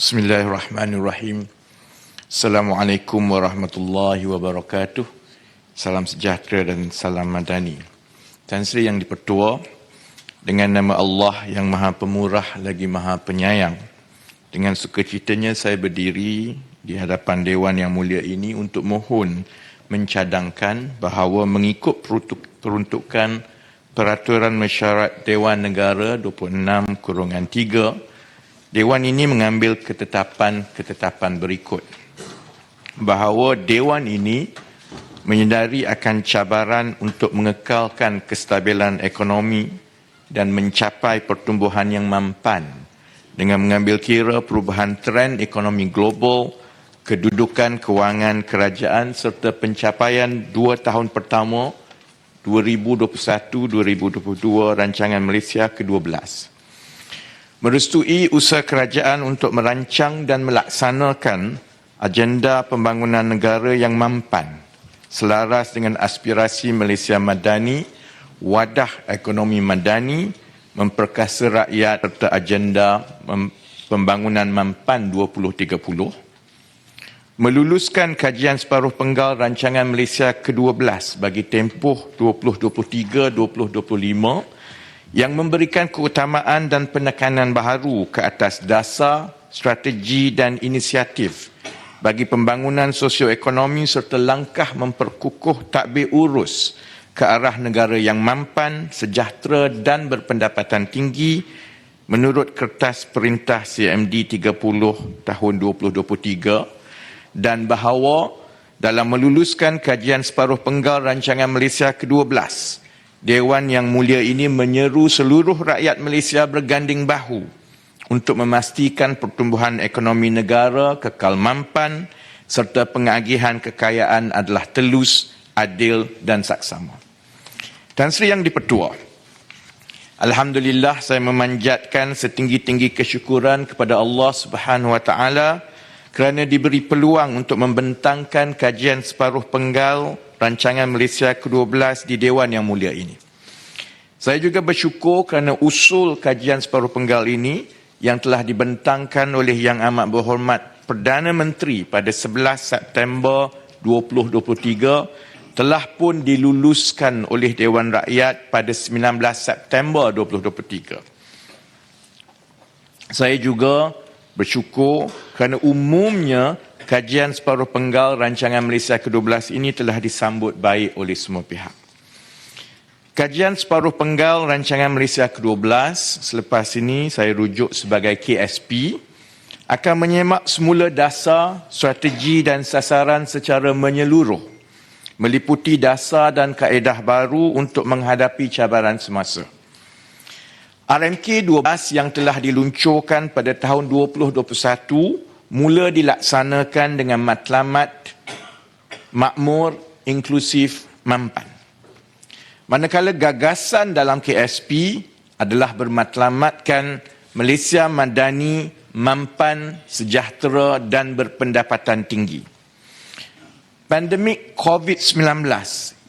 Bismillahirrahmanirrahim. Assalamualaikum warahmatullahi wabarakatuh. Salam sejahtera dan salam madani. Tan Sri Yang Dipertua, dengan nama Allah yang Maha Pemurah lagi Maha Penyayang, dengan sukacitanya saya berdiri di hadapan Dewan yang mulia ini untuk mohon mencadangkan bahawa mengikut peruntukan Peraturan Mesyuarat Dewan Negara 26/3, Dewan ini mengambil ketetapan berikut. Bahawa Dewan ini menyedari akan cabaran untuk mengekalkan kestabilan ekonomi dan mencapai pertumbuhan yang mampan dengan mengambil kira perubahan trend ekonomi global, kedudukan kewangan kerajaan serta pencapaian 2 tahun pertama 2021-2022 Rancangan Malaysia ke-12. Merestui usaha kerajaan untuk merancang dan melaksanakan agenda pembangunan negara yang mampan selaras dengan aspirasi Malaysia Madani, wadah ekonomi madani, memperkasa rakyat serta agenda pembangunan mampan 2030, meluluskan kajian separuh penggal Rancangan Malaysia ke-12 bagi tempoh 2023-2025 yang memberikan keutamaan dan penekanan baharu ke atas dasar, strategi dan inisiatif bagi pembangunan sosioekonomi serta langkah memperkukuh tadbir urus ke arah negara yang mampan, sejahtera dan berpendapatan tinggi menurut Kertas Perintah CMD 30 tahun 2023, dan bahawa dalam meluluskan kajian separuh penggal Rancangan Malaysia ke-12, Dewan yang mulia ini menyeru seluruh rakyat Malaysia berganding bahu untuk memastikan pertumbuhan ekonomi negara kekal mampan serta pengagihan kekayaan adalah telus, adil dan saksama. Tan Sri Yang Dipertua, alhamdulillah saya memanjatkan setinggi-tinggi kesyukuran kepada Allah Subhanahu Wa Taala kerana diberi peluang untuk membentangkan kajian separuh penggal Rancangan Malaysia ke-12 di Dewan yang mulia ini. Saya juga bersyukur kerana usul kajian separuh penggal ini yang telah dibentangkan oleh Yang Amat Berhormat Perdana Menteri pada 11 September 2023 telah pun diluluskan oleh Dewan Rakyat pada 19 September 2023. Saya juga bersyukur kerana umumnya kajian separuh penggal Rancangan Malaysia ke-12 ini telah disambut baik oleh semua pihak. Kajian separuh penggal Rancangan Malaysia ke-12 selepas ini saya rujuk sebagai KSP akan menyemak semula dasar, strategi dan sasaran secara menyeluruh, meliputi dasar dan kaedah baru untuk menghadapi cabaran semasa. RMK 12 yang telah diluncurkan pada tahun 2021 mula dilaksanakan dengan matlamat makmur, inklusif, mampan. Manakala gagasan dalam KSP adalah bermatlamatkan Malaysia Madani, mampan, sejahtera dan berpendapatan tinggi. Pandemik COVID-19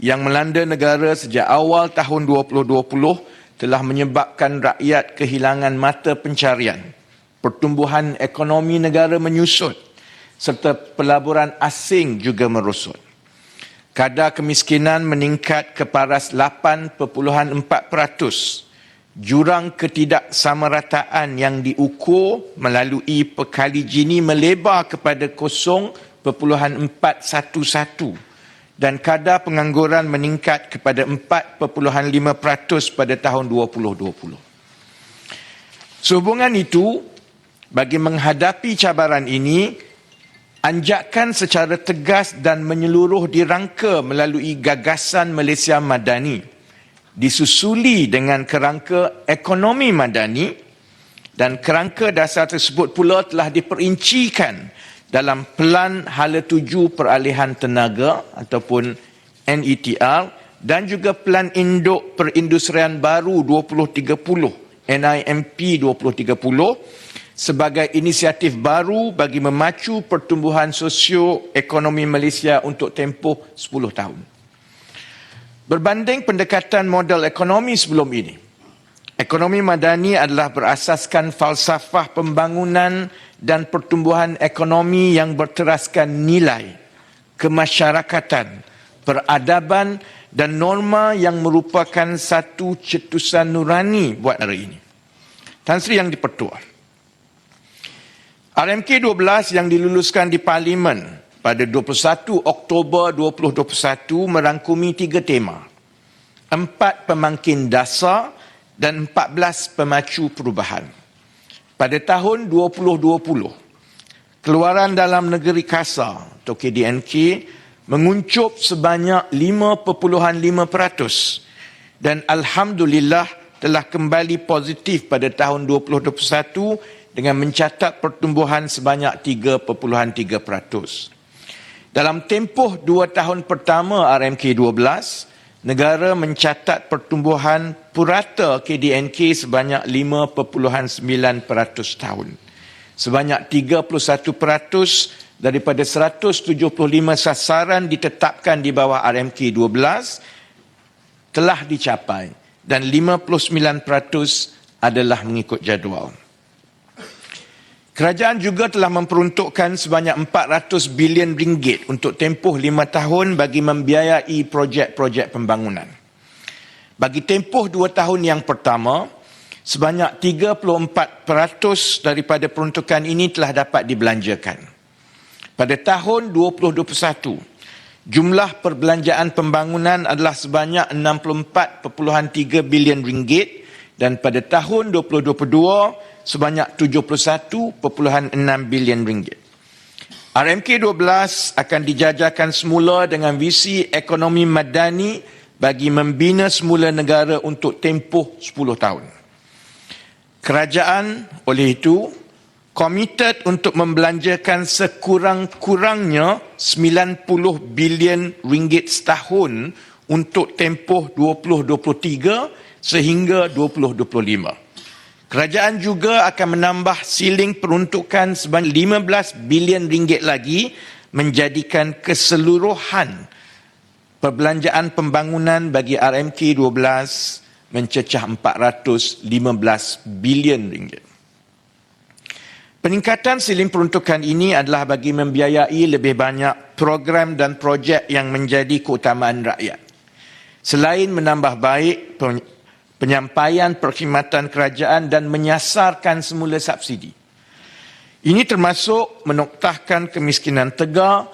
yang melanda negara sejak awal tahun 2020 telah menyebabkan rakyat kehilangan mata pencarian. Pertumbuhan ekonomi negara menyusut serta pelaburan asing juga merosot. Kadar kemiskinan meningkat ke paras 8.4%. Jurang ketidaksamarataan yang diukur melalui pekali Gini melebar kepada 0.411 dan kadar pengangguran meningkat kepada 4.5% pada tahun 2020. Sehubungan itu, bagi menghadapi cabaran ini, anjakan secara tegas dan menyeluruh dirangka melalui gagasan Malaysia Madani, disusuli dengan kerangka ekonomi madani, dan kerangka dasar tersebut pula telah diperincikan dalam Pelan Hala Tuju Peralihan Tenaga ataupun NETR dan juga Pelan Induk Perindustrian Baru 2030, NIMP 2030, sebagai inisiatif baru bagi memacu pertumbuhan sosio-ekonomi Malaysia untuk tempoh 10 tahun. Berbanding pendekatan model ekonomi sebelum ini, ekonomi madani adalah berasaskan falsafah pembangunan dan pertumbuhan ekonomi yang berteraskan nilai, kemasyarakatan, peradaban dan norma yang merupakan satu cetusan nurani buat negara ini. Tan Sri Yang di-Pertua, RMK 12 yang diluluskan di Parlimen pada 21 Oktober 2021 merangkumi 3 tema, 4 pemangkin dasar dan 14 pemacu perubahan. Pada tahun 2020, keluaran dalam negeri kasar atau KDNK menguncup sebanyak 5.5% dan alhamdulillah telah kembali positif pada tahun 2021 dengan mencatat pertumbuhan sebanyak 3.3%. Dalam tempoh 2 tahun pertama RMK 12, negara mencatat pertumbuhan purata KDNK sebanyak 5.9% tahun. Sebanyak 31% daripada 175 sasaran ditetapkan di bawah RMK 12 telah dicapai dan 59% adalah mengikut jadual. Kerajaan juga telah memperuntukkan sebanyak 400 bilion ringgit untuk tempoh 5 tahun bagi membiayai projek-projek pembangunan. Bagi tempoh 2 tahun yang pertama, sebanyak 34% daripada peruntukan ini telah dapat dibelanjakan. Pada tahun 2021, jumlah perbelanjaan pembangunan adalah sebanyak 64.3 bilion ringgit dan pada tahun 2022 sebanyak 71.6 bilion ringgit. RMK 12 akan dijajakan semula dengan visi ekonomi madani bagi membina semula negara untuk tempoh 10 tahun. Kerajaan oleh itu komited untuk membelanjakan sekurang-kurangnya 90 bilion ringgit setahun untuk tempoh 2023 sehingga 2025. Kerajaan juga akan menambah siling peruntukan sebanyak 15 bilion ringgit lagi menjadikan keseluruhan perbelanjaan pembangunan bagi RMK 12 mencecah 415 bilion ringgit. Peningkatan siling peruntukan ini adalah bagi membiayai lebih banyak program dan projek yang menjadi keutamaan rakyat. Selain menambah baik penyampaian perkhidmatan kerajaan dan menyasarkan semula subsidi. Ini termasuk menoktahkan kemiskinan tegar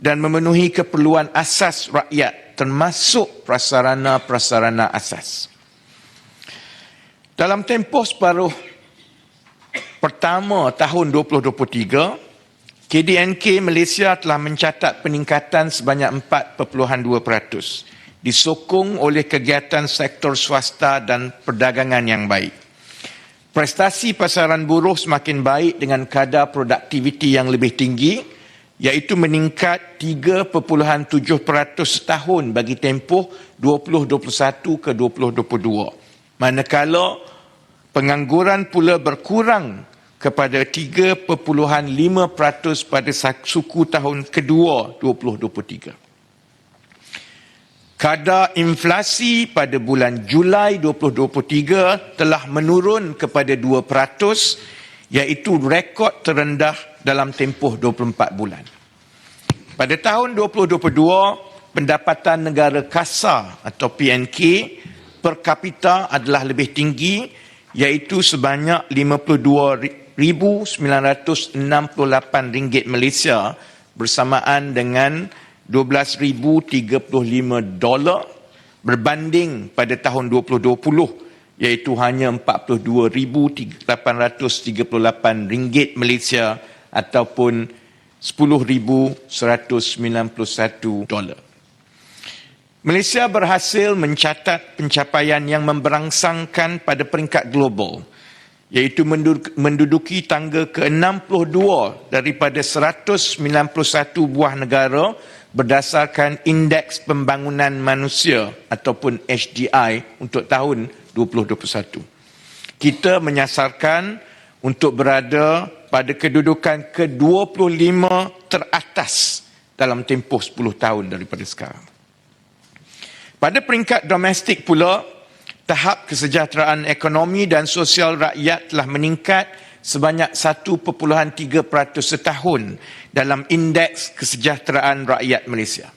dan memenuhi keperluan asas rakyat termasuk prasarana-prasarana asas. Dalam tempoh separuh pertama tahun 2023, KDNK Malaysia telah mencatat peningkatan sebanyak 4.2%, disokong oleh kegiatan sektor swasta dan perdagangan yang baik. Prestasi pasaran buruh semakin baik dengan kadar produktiviti yang lebih tinggi, iaitu meningkat 3.7% setahun bagi tempoh 2021 ke 2022. Manakala pengangguran pula berkurang kepada 3.5% pada suku tahun kedua 2023. Kadar inflasi pada bulan Julai 2023 telah menurun kepada 2%, iaitu rekod terendah dalam tempoh 24 bulan. Pada tahun 2022, pendapatan negara kasar atau PNK per kapita adalah lebih tinggi, iaitu sebanyak RM52,968 Malaysia bersamaan dengan $12,035 berbanding pada tahun 2020 iaitu hanya RM42,838 Malaysia ataupun $10,191. Malaysia berhasil mencatat pencapaian yang memberangsangkan pada peringkat global, iaitu menduduki tangga ke-62 daripada 191 buah negara berdasarkan Indeks Pembangunan Manusia ataupun HDI untuk tahun 2021. Kita menyasarkan untuk berada pada kedudukan ke-25 teratas dalam tempoh 10 tahun daripada sekarang. Pada peringkat domestik pula, tahap kesejahteraan ekonomi dan sosial rakyat telah meningkat sebanyak 1.3% setahun dalam indeks kesejahteraan rakyat Malaysia.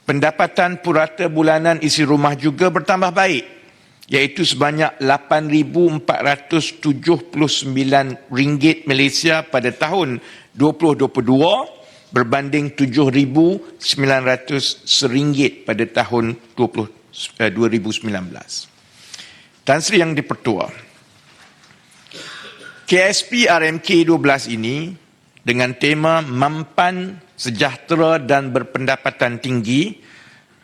Pendapatan purata bulanan isi rumah juga bertambah baik, iaitu sebanyak RM8,479 Malaysia pada tahun 2022 berbanding RM7,900 pada tahun 2019. Tan Sri Yang di-Pertua, KSP RMK 12 ini dengan tema Mampan, Sejahtera dan Berpendapatan Tinggi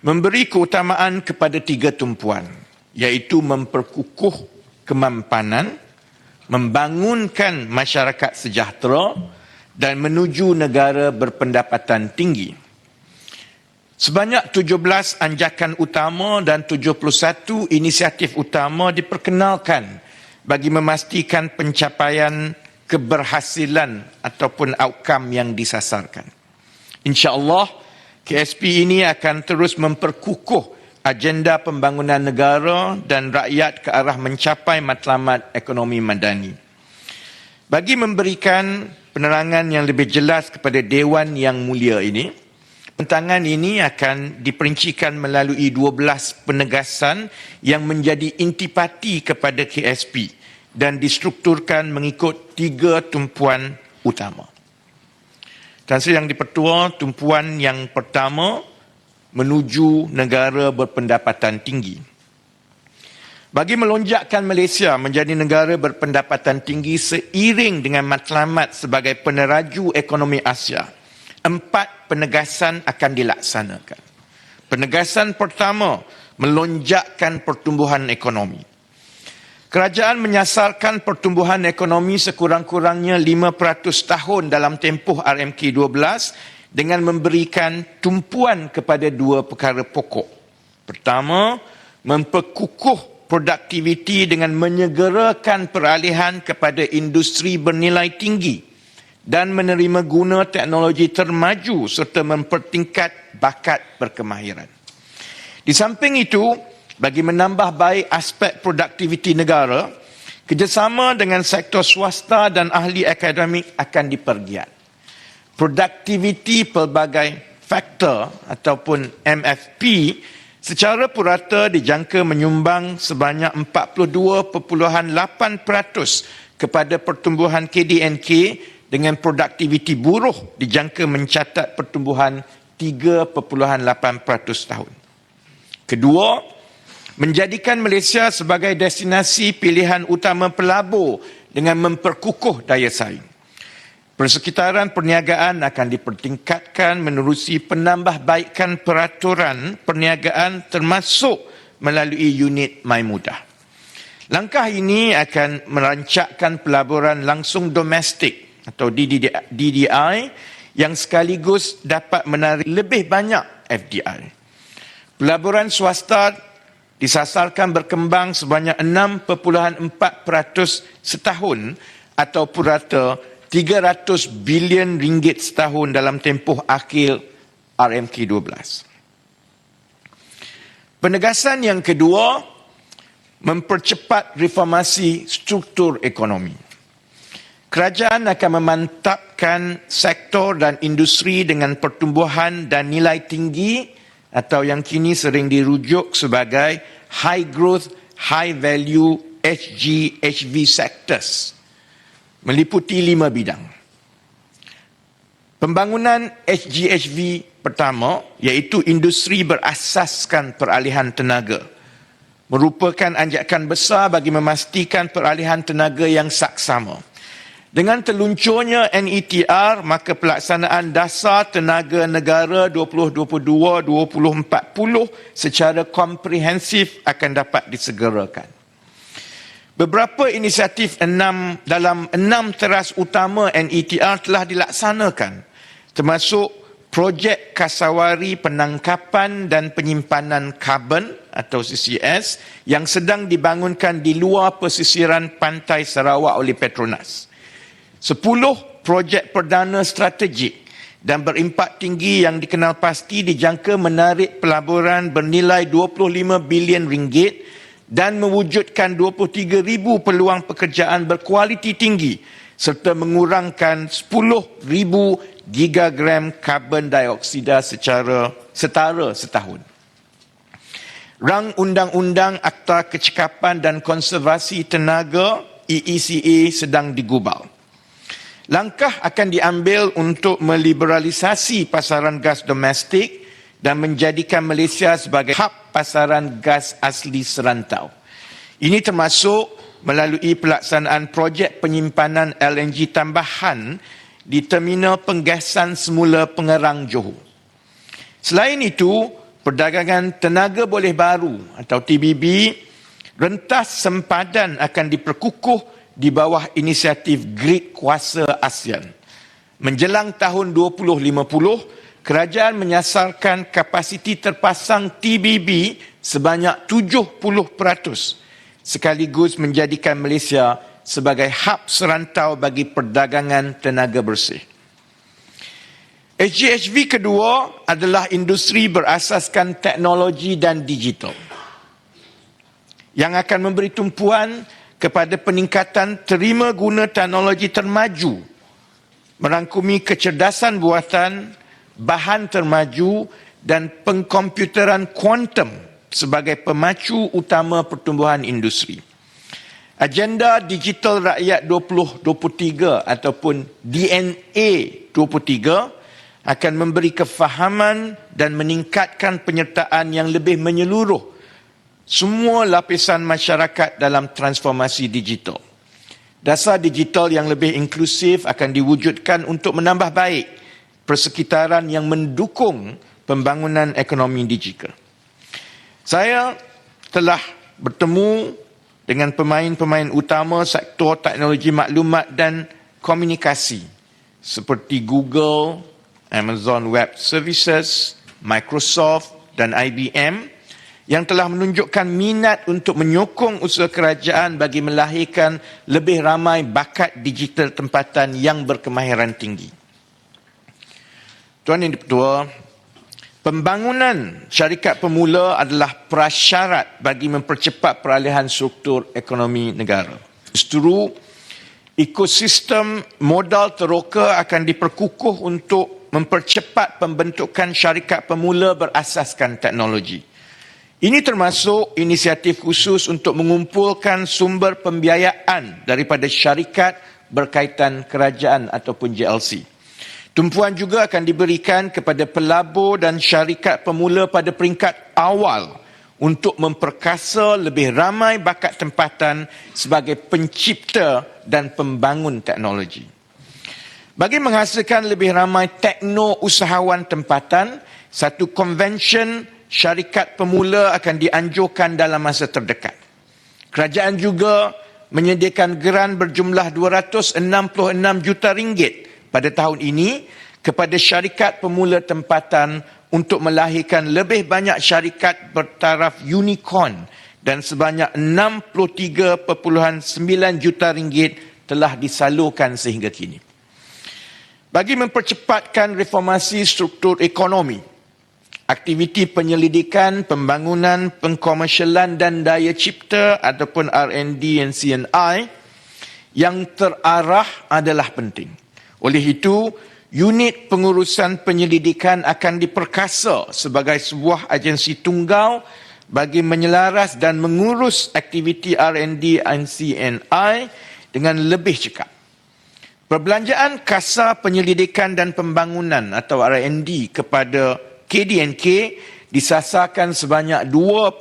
memberi keutamaan kepada 3 tumpuan, iaitu memperkukuh kemampanan, membangunkan masyarakat sejahtera dan menuju negara berpendapatan tinggi. Sebanyak 17 anjakan utama dan 71 inisiatif utama diperkenalkan bagi memastikan pencapaian keberhasilan ataupun outcome yang disasarkan. InsyaAllah, KSP ini akan terus memperkukuh agenda pembangunan negara dan rakyat ke arah mencapai matlamat ekonomi madani. Bagi memberikan penerangan yang lebih jelas kepada Dewan yang mulia ini, pentangan ini akan diperincikan melalui 12 penegasan yang menjadi intipati kepada KSP dan distrukturkan mengikut 3 tumpuan utama. Tan Sri Yang di-Pertua, tumpuan yang pertama, menuju negara berpendapatan tinggi. Bagi melonjakkan Malaysia menjadi negara berpendapatan tinggi seiring dengan matlamat sebagai peneraju ekonomi Asia, 4 penegasan akan dilaksanakan. Penegasan pertama, melonjakkan pertumbuhan ekonomi. Kerajaan menyasarkan pertumbuhan ekonomi sekurang-kurangnya 5% tahun dalam tempoh RMK 12 dengan memberikan tumpuan kepada 2 perkara pokok. Pertama, memperkukuh produktiviti dengan menyegerakan peralihan kepada industri bernilai tinggi dan menerima guna teknologi termaju serta mempertingkat bakat berkemahiran. Di samping itu, bagi menambah baik aspek produktiviti negara, kerjasama dengan sektor swasta dan ahli akademik akan dipergiat. Produktiviti pelbagai faktor ataupun MFP secara purata dijangka menyumbang sebanyak 42.8% kepada pertumbuhan KDNK dengan produktiviti buruh dijangka mencatat pertumbuhan 3.8% tahun. Kedua, menjadikan Malaysia sebagai destinasi pilihan utama pelabur dengan memperkukuh daya saing. Persekitaran perniagaan akan dipertingkatkan menerusi penambahbaikan peraturan perniagaan termasuk melalui unit MyMudah. Langkah ini akan merancakkan pelaburan langsung domestik atau DDI yang sekaligus dapat menarik lebih banyak FDI. Pelaburan swasta disasarkan berkembang sebanyak 6.4% setahun atau purata RM300 bilion setahun dalam tempoh akhir RMK 12. Penegasan yang kedua, mempercepat reformasi struktur ekonomi. Kerajaan akan memantapkan sektor dan industri dengan pertumbuhan dan nilai tinggi atau yang kini sering dirujuk sebagai High Growth, High Value HGHV sectors, meliputi 5 bidang. Pembangunan HGHV pertama, iaitu industri berasaskan peralihan tenaga, merupakan anjakan besar bagi memastikan peralihan tenaga yang saksama. Dengan terluncurnya NETR, maka pelaksanaan dasar tenaga negara 2022-2040 secara komprehensif akan dapat disegerakan. Beberapa inisiatif dalam 6 teras utama NETR telah dilaksanakan, termasuk projek Kasawari Penangkapan dan Penyimpanan Karbon atau CCS yang sedang dibangunkan di luar pesisiran pantai Sarawak oleh Petronas. 10 projek perdana strategik dan berimpak tinggi yang dikenal pasti dijangka menarik pelaburan bernilai RM25 bilion dan mewujudkan 23,000 peluang pekerjaan berkualiti tinggi serta mengurangkan 10,000 gigagram karbon dioksida secara setara setahun. Rang Undang-Undang Akta Kecekapan dan Konservasi Tenaga EECA sedang digubal. Langkah akan diambil untuk meliberalisasi pasaran gas domestik dan menjadikan Malaysia sebagai hub pasaran gas asli serantau. Ini termasuk melalui pelaksanaan projek penyimpanan LNG tambahan di Terminal Penggasan Semula Pengerang Johor. Selain itu, perdagangan tenaga boleh baru atau TBB rentas sempadan akan diperkukuh di bawah inisiatif Grid Kuasa ASEAN. Menjelang tahun 2050, kerajaan menyasarkan kapasiti terpasang TBB sebanyak 70%, sekaligus menjadikan Malaysia sebagai hub serantau bagi perdagangan tenaga bersih. SGHV kedua adalah industri berasaskan teknologi dan digital yang akan memberi tumpuan kepada peningkatan terima guna teknologi termaju, merangkumi kecerdasan buatan, bahan termaju dan pengkomputeran kuantum sebagai pemacu utama pertumbuhan industri. Agenda Digital Rakyat 2023 ataupun DNA 23 akan memberi kefahaman dan meningkatkan penyertaan yang lebih menyeluruh semua lapisan masyarakat dalam transformasi digital. Dasar digital yang lebih inklusif akan diwujudkan untuk menambah baik persekitaran yang mendukung pembangunan ekonomi digital. Saya telah bertemu dengan pemain-pemain utama sektor teknologi maklumat dan komunikasi seperti Google, Amazon Web Services, Microsoft dan IBM yang telah menunjukkan minat untuk menyokong usaha kerajaan bagi melahirkan lebih ramai bakat digital tempatan yang berkemahiran tinggi. Tuan Yang Dipertua, pembangunan syarikat pemula adalah prasyarat bagi mempercepat peralihan struktur ekonomi negara. Justru, ekosistem modal teroka akan diperkukuh untuk mempercepat pembentukan syarikat pemula berasaskan teknologi. Ini termasuk inisiatif khusus untuk mengumpulkan sumber pembiayaan daripada syarikat berkaitan kerajaan ataupun JLC. Tumpuan juga akan diberikan kepada pelabur dan syarikat pemula pada peringkat awal untuk memperkasa lebih ramai bakat tempatan sebagai pencipta dan pembangun teknologi. Bagi menghasilkan lebih ramai tekno-usahawan tempatan, satu konvensyen syarikat pemula akan dianjurkan dalam masa terdekat. Kerajaan juga menyediakan geran berjumlah 266 juta ringgit pada tahun ini kepada syarikat pemula tempatan untuk melahirkan lebih banyak syarikat bertaraf unicorn dan sebanyak 63.9 juta ringgit telah disalurkan sehingga kini. Bagi mempercepatkan reformasi struktur ekonomi, aktiviti penyelidikan, pembangunan, pengkomersialan dan daya cipta ataupun R&D dan C&I yang terarah adalah penting. Oleh itu, unit pengurusan penyelidikan akan diperkasa sebagai sebuah agensi tunggal bagi menyelaras dan mengurus aktiviti R&D dan C&I dengan lebih cekap. Perbelanjaan Kasar Penyelidikan dan Pembangunan atau R&D kepada KDNK disasarkan sebanyak 2.5%,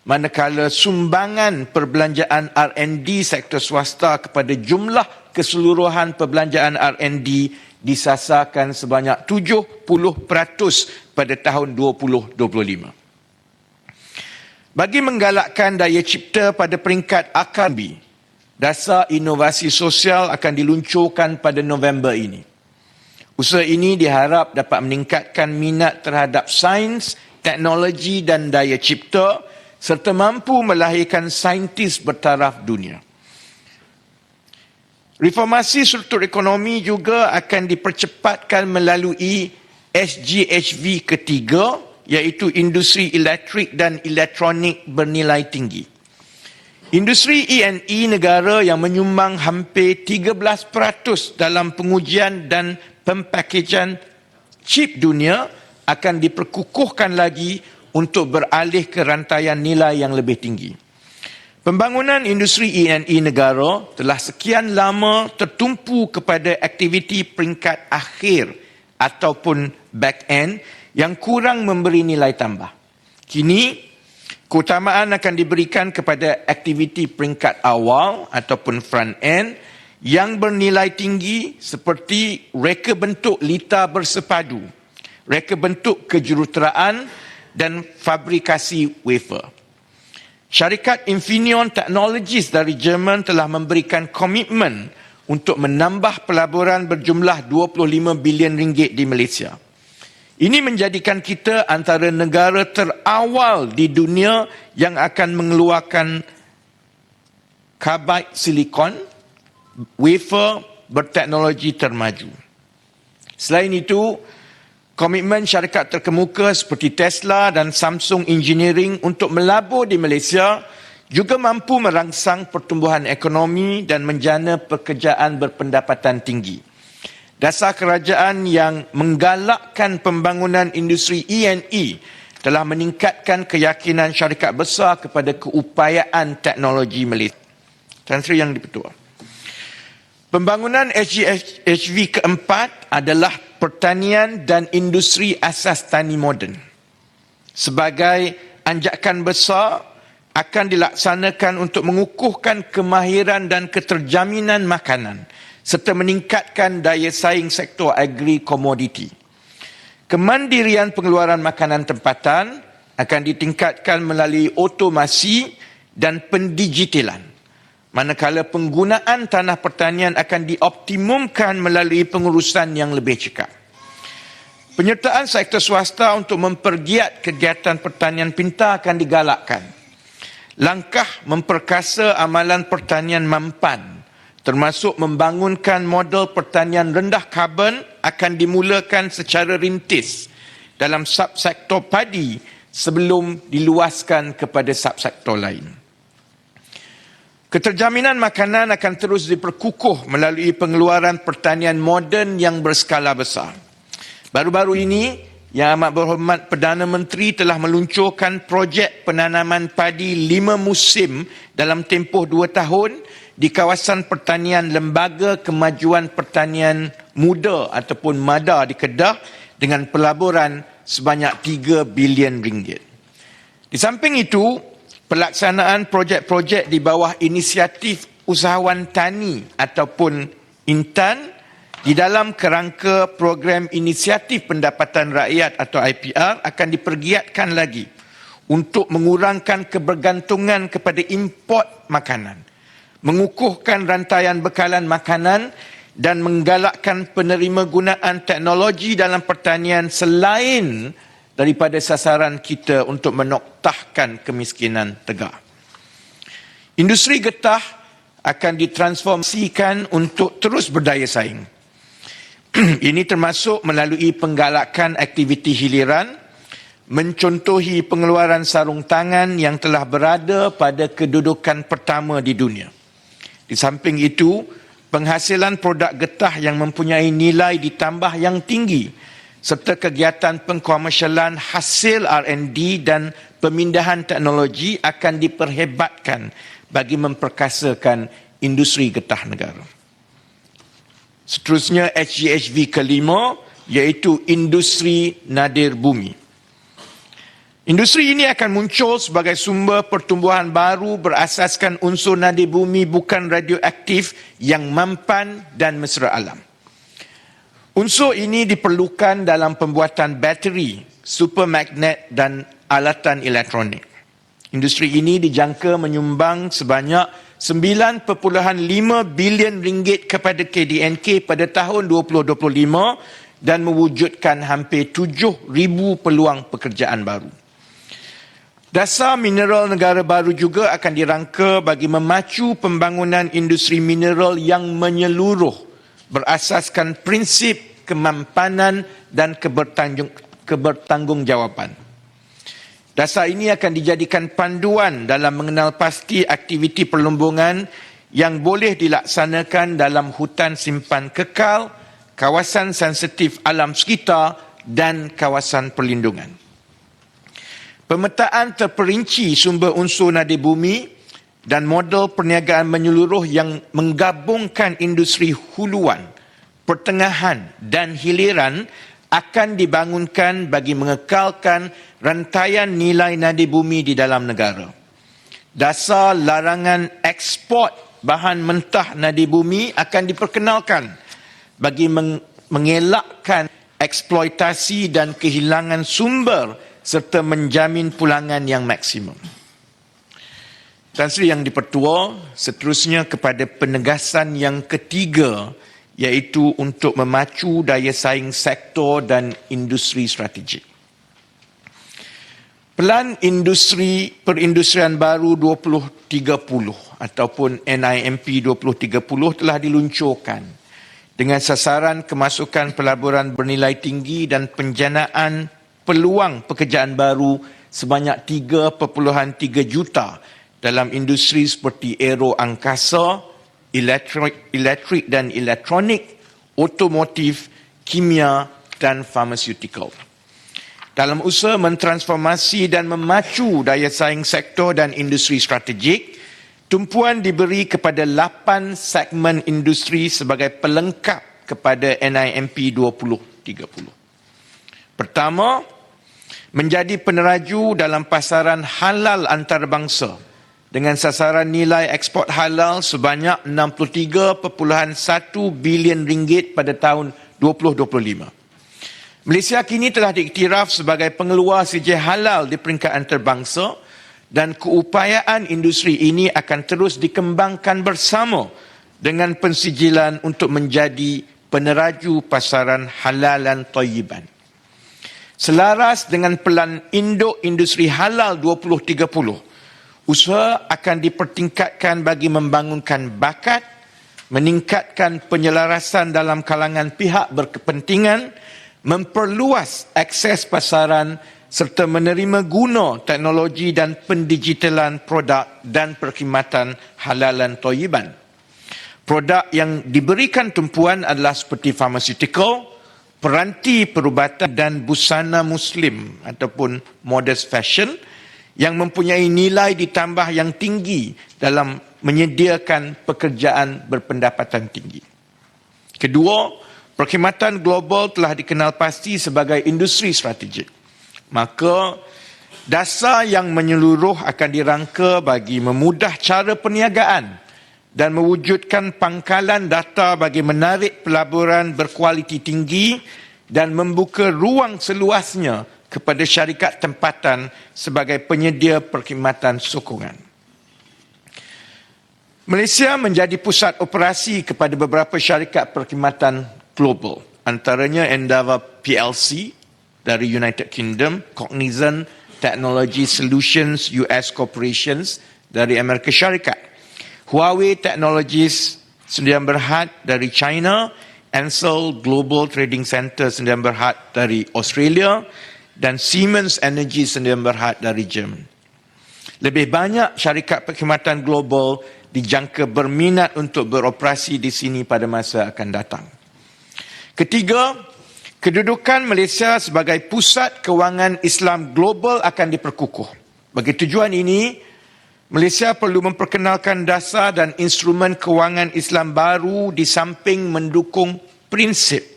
manakala sumbangan perbelanjaan R&D sektor swasta kepada jumlah keseluruhan perbelanjaan R&D disasarkan sebanyak 70% pada tahun 2025. Bagi menggalakkan daya cipta pada peringkat akar, Dasar Inovasi Sosial akan diluncurkan pada November ini. Usaha ini diharap dapat meningkatkan minat terhadap sains, teknologi dan daya cipta serta mampu melahirkan saintis bertaraf dunia. Reformasi struktur ekonomi juga akan dipercepatkan melalui SGHV ketiga iaitu industri elektrik dan elektronik bernilai tinggi. Industri E&E negara yang menyumbang hampir 13% dalam pengujian dan pempakajan chip dunia akan diperkukuhkan lagi untuk beralih ke rantaian nilai yang lebih tinggi. Pembangunan industri E&E negara telah sekian lama tertumpu kepada aktiviti peringkat akhir ataupun back-end yang kurang memberi nilai tambah. Kini, keutamaan akan diberikan kepada aktiviti peringkat awal ataupun front-end yang bernilai tinggi seperti reka bentuk lita bersepadu, reka bentuk kejuruteraan dan fabrikasi wafer. Syarikat Infineon Technologies dari Jerman telah memberikan komitmen untuk menambah pelaburan berjumlah 25 bilion ringgit di Malaysia. Ini menjadikan kita antara negara terawal di dunia yang akan mengeluarkan karbid silikon, wafer berteknologi termaju. Selain itu, komitmen syarikat terkemuka seperti Tesla dan Samsung Engineering untuk melabur di Malaysia juga mampu merangsang pertumbuhan ekonomi dan menjana pekerjaan berpendapatan tinggi. Dasar kerajaan yang menggalakkan pembangunan industri E&E telah meningkatkan keyakinan syarikat besar kepada keupayaan teknologi Malaysia. Tan Sri Yang di-Pertua. Pembangunan SGHV keempat adalah pertanian dan industri asas tani moden. Sebagai anjakan besar akan dilaksanakan untuk mengukuhkan kemahiran dan keterjaminan makanan serta meningkatkan daya saing sektor agri-komoditi. Kemandirian pengeluaran makanan tempatan akan ditingkatkan melalui otomasi dan pendigitalan, manakala penggunaan tanah pertanian akan dioptimumkan melalui pengurusan yang lebih cekap. Penyertaan sektor swasta untuk mempergiat kegiatan pertanian pintar akan digalakkan. Langkah memperkasa amalan pertanian mampan, termasuk membangunkan model pertanian rendah karbon, akan dimulakan secara rintis dalam subsektor padi sebelum diluaskan kepada subsektor lain. Keterjaminan makanan akan terus diperkukuh melalui pengeluaran pertanian moden yang berskala besar. Baru-baru ini, Yang Amat Berhormat Perdana Menteri telah meluncurkan projek penanaman padi 5 musim dalam tempoh 2 tahun di kawasan pertanian Lembaga Kemajuan Pertanian Muda ataupun MADA di Kedah dengan pelaburan sebanyak 3 bilion ringgit. Di samping itu, pelaksanaan projek-projek di bawah inisiatif usahawan tani ataupun INTAN di dalam kerangka program inisiatif pendapatan rakyat atau IPR akan dipergiatkan lagi untuk mengurangkan kebergantungan kepada import makanan, mengukuhkan rantaian bekalan makanan dan menggalakkan penerima gunaan teknologi dalam pertanian selain daripada sasaran kita untuk menoktahkan kemiskinan tegak. Industri getah akan ditransformasikan untuk terus berdaya saing. Ini termasuk melalui penggalakan aktiviti hiliran, mencontohi pengeluaran sarung tangan yang telah berada pada kedudukan pertama di dunia. Di samping itu, penghasilan produk getah yang mempunyai nilai ditambah yang tinggi serta kegiatan pengkomersialan hasil R&D dan pemindahan teknologi akan diperhebatkan bagi memperkasakan industri getah negara. Seterusnya SGHV kelima iaitu industri nadir bumi. Industri ini akan muncul sebagai sumber pertumbuhan baru berasaskan unsur nadir bumi bukan radioaktif yang mampan dan mesra alam. Unsur ini diperlukan dalam pembuatan bateri, supermagnet dan alatan elektronik. Industri ini dijangka menyumbang sebanyak 9.5 bilion ringgit kepada KDNK pada tahun 2025 dan mewujudkan hampir 7,000 peluang pekerjaan baru. Dasar mineral negara baru juga akan dirangka bagi memacu pembangunan industri mineral yang menyeluruh berasaskan prinsip kemampanan dan kebertanggungjawabaan. Dasar ini akan dijadikan panduan dalam mengenal pasti aktiviti perlumbungan yang boleh dilaksanakan dalam hutan simpan kekal, kawasan sensitif alam sekitar dan kawasan perlindungan. Pemetaan terperinci sumber unsur nadi bumi dan model perniagaan menyeluruh yang menggabungkan industri huluan, pertengahan dan hiliran akan dibangunkan bagi mengekalkan rantaian nilai nadi bumi di dalam negara. Dasar larangan ekspor bahan mentah nadi bumi akan diperkenalkan bagi mengelakkan eksploitasi dan kehilangan sumber serta menjamin pulangan yang maksimum. Tan Sri Yang Dipertua, seterusnya kepada penegasan yang ketiga, iaitu untuk memacu daya saing sektor dan industri strategik. Pelan Industri Perindustrian Baru 2030 ataupun NIMP 2030 telah diluncurkan dengan sasaran kemasukan pelaburan bernilai tinggi dan penjanaan peluang pekerjaan baru sebanyak 3.3 juta dalam industri seperti aero angkasa, elektrik dan elektronik, otomotif, kimia dan pharmaceutical. Dalam usaha mentransformasi dan memacu daya saing sektor dan industri strategik, tumpuan diberi kepada 8 segmen industri sebagai pelengkap kepada NIMP 2030. Pertama, menjadi peneraju dalam pasaran halal antarabangsa dengan sasaran nilai ekspor halal sebanyak 63.1 bilion ringgit pada tahun 2025. Malaysia kini telah diiktiraf sebagai pengeluar sijil halal di peringkat antarabangsa dan keupayaan industri ini akan terus dikembangkan bersama dengan pensijilan untuk menjadi peneraju pasaran halalan thayyiban. Selaras dengan Pelan Induk Industri Halal 2030, usaha akan dipertingkatkan bagi membangunkan bakat, meningkatkan penyelarasan dalam kalangan pihak berkepentingan, memperluas akses pasaran serta menerima guna teknologi dan pendigitalan produk dan perkhidmatan halalan thayyiban. Produk yang diberikan tumpuan adalah seperti pharmaceutical, peranti perubatan dan busana muslim ataupun modest fashion yang mempunyai nilai ditambah yang tinggi dalam menyediakan pekerjaan berpendapatan tinggi. Kedua, perkhidmatan global telah dikenal pasti sebagai industri strategik. Maka, dasar yang menyeluruh akan dirangka bagi memudah cara perniagaan dan mewujudkan pangkalan data bagi menarik pelaburan berkualiti tinggi dan membuka ruang seluasnya kepada syarikat tempatan sebagai penyedia perkhidmatan sokongan. Malaysia menjadi pusat operasi kepada beberapa syarikat perkhidmatan global, antaranya Endeavour PLC dari United Kingdom, Cognizant Technology Solutions US Corporations dari Amerika Syarikat, Huawei Technologies Sdn Bhd dari China, Ansell Global Trading Center Sdn Bhd dari Australia dan Siemens Energy Sdn Bhd dari Jerman. Lebih banyak syarikat perkhidmatan global dijangka berminat untuk beroperasi di sini pada masa akan datang. Ketiga, kedudukan Malaysia sebagai pusat kewangan Islam global akan diperkukuh. Bagi tujuan ini, Malaysia perlu memperkenalkan dasar dan instrumen kewangan Islam baru di samping mendukung prinsip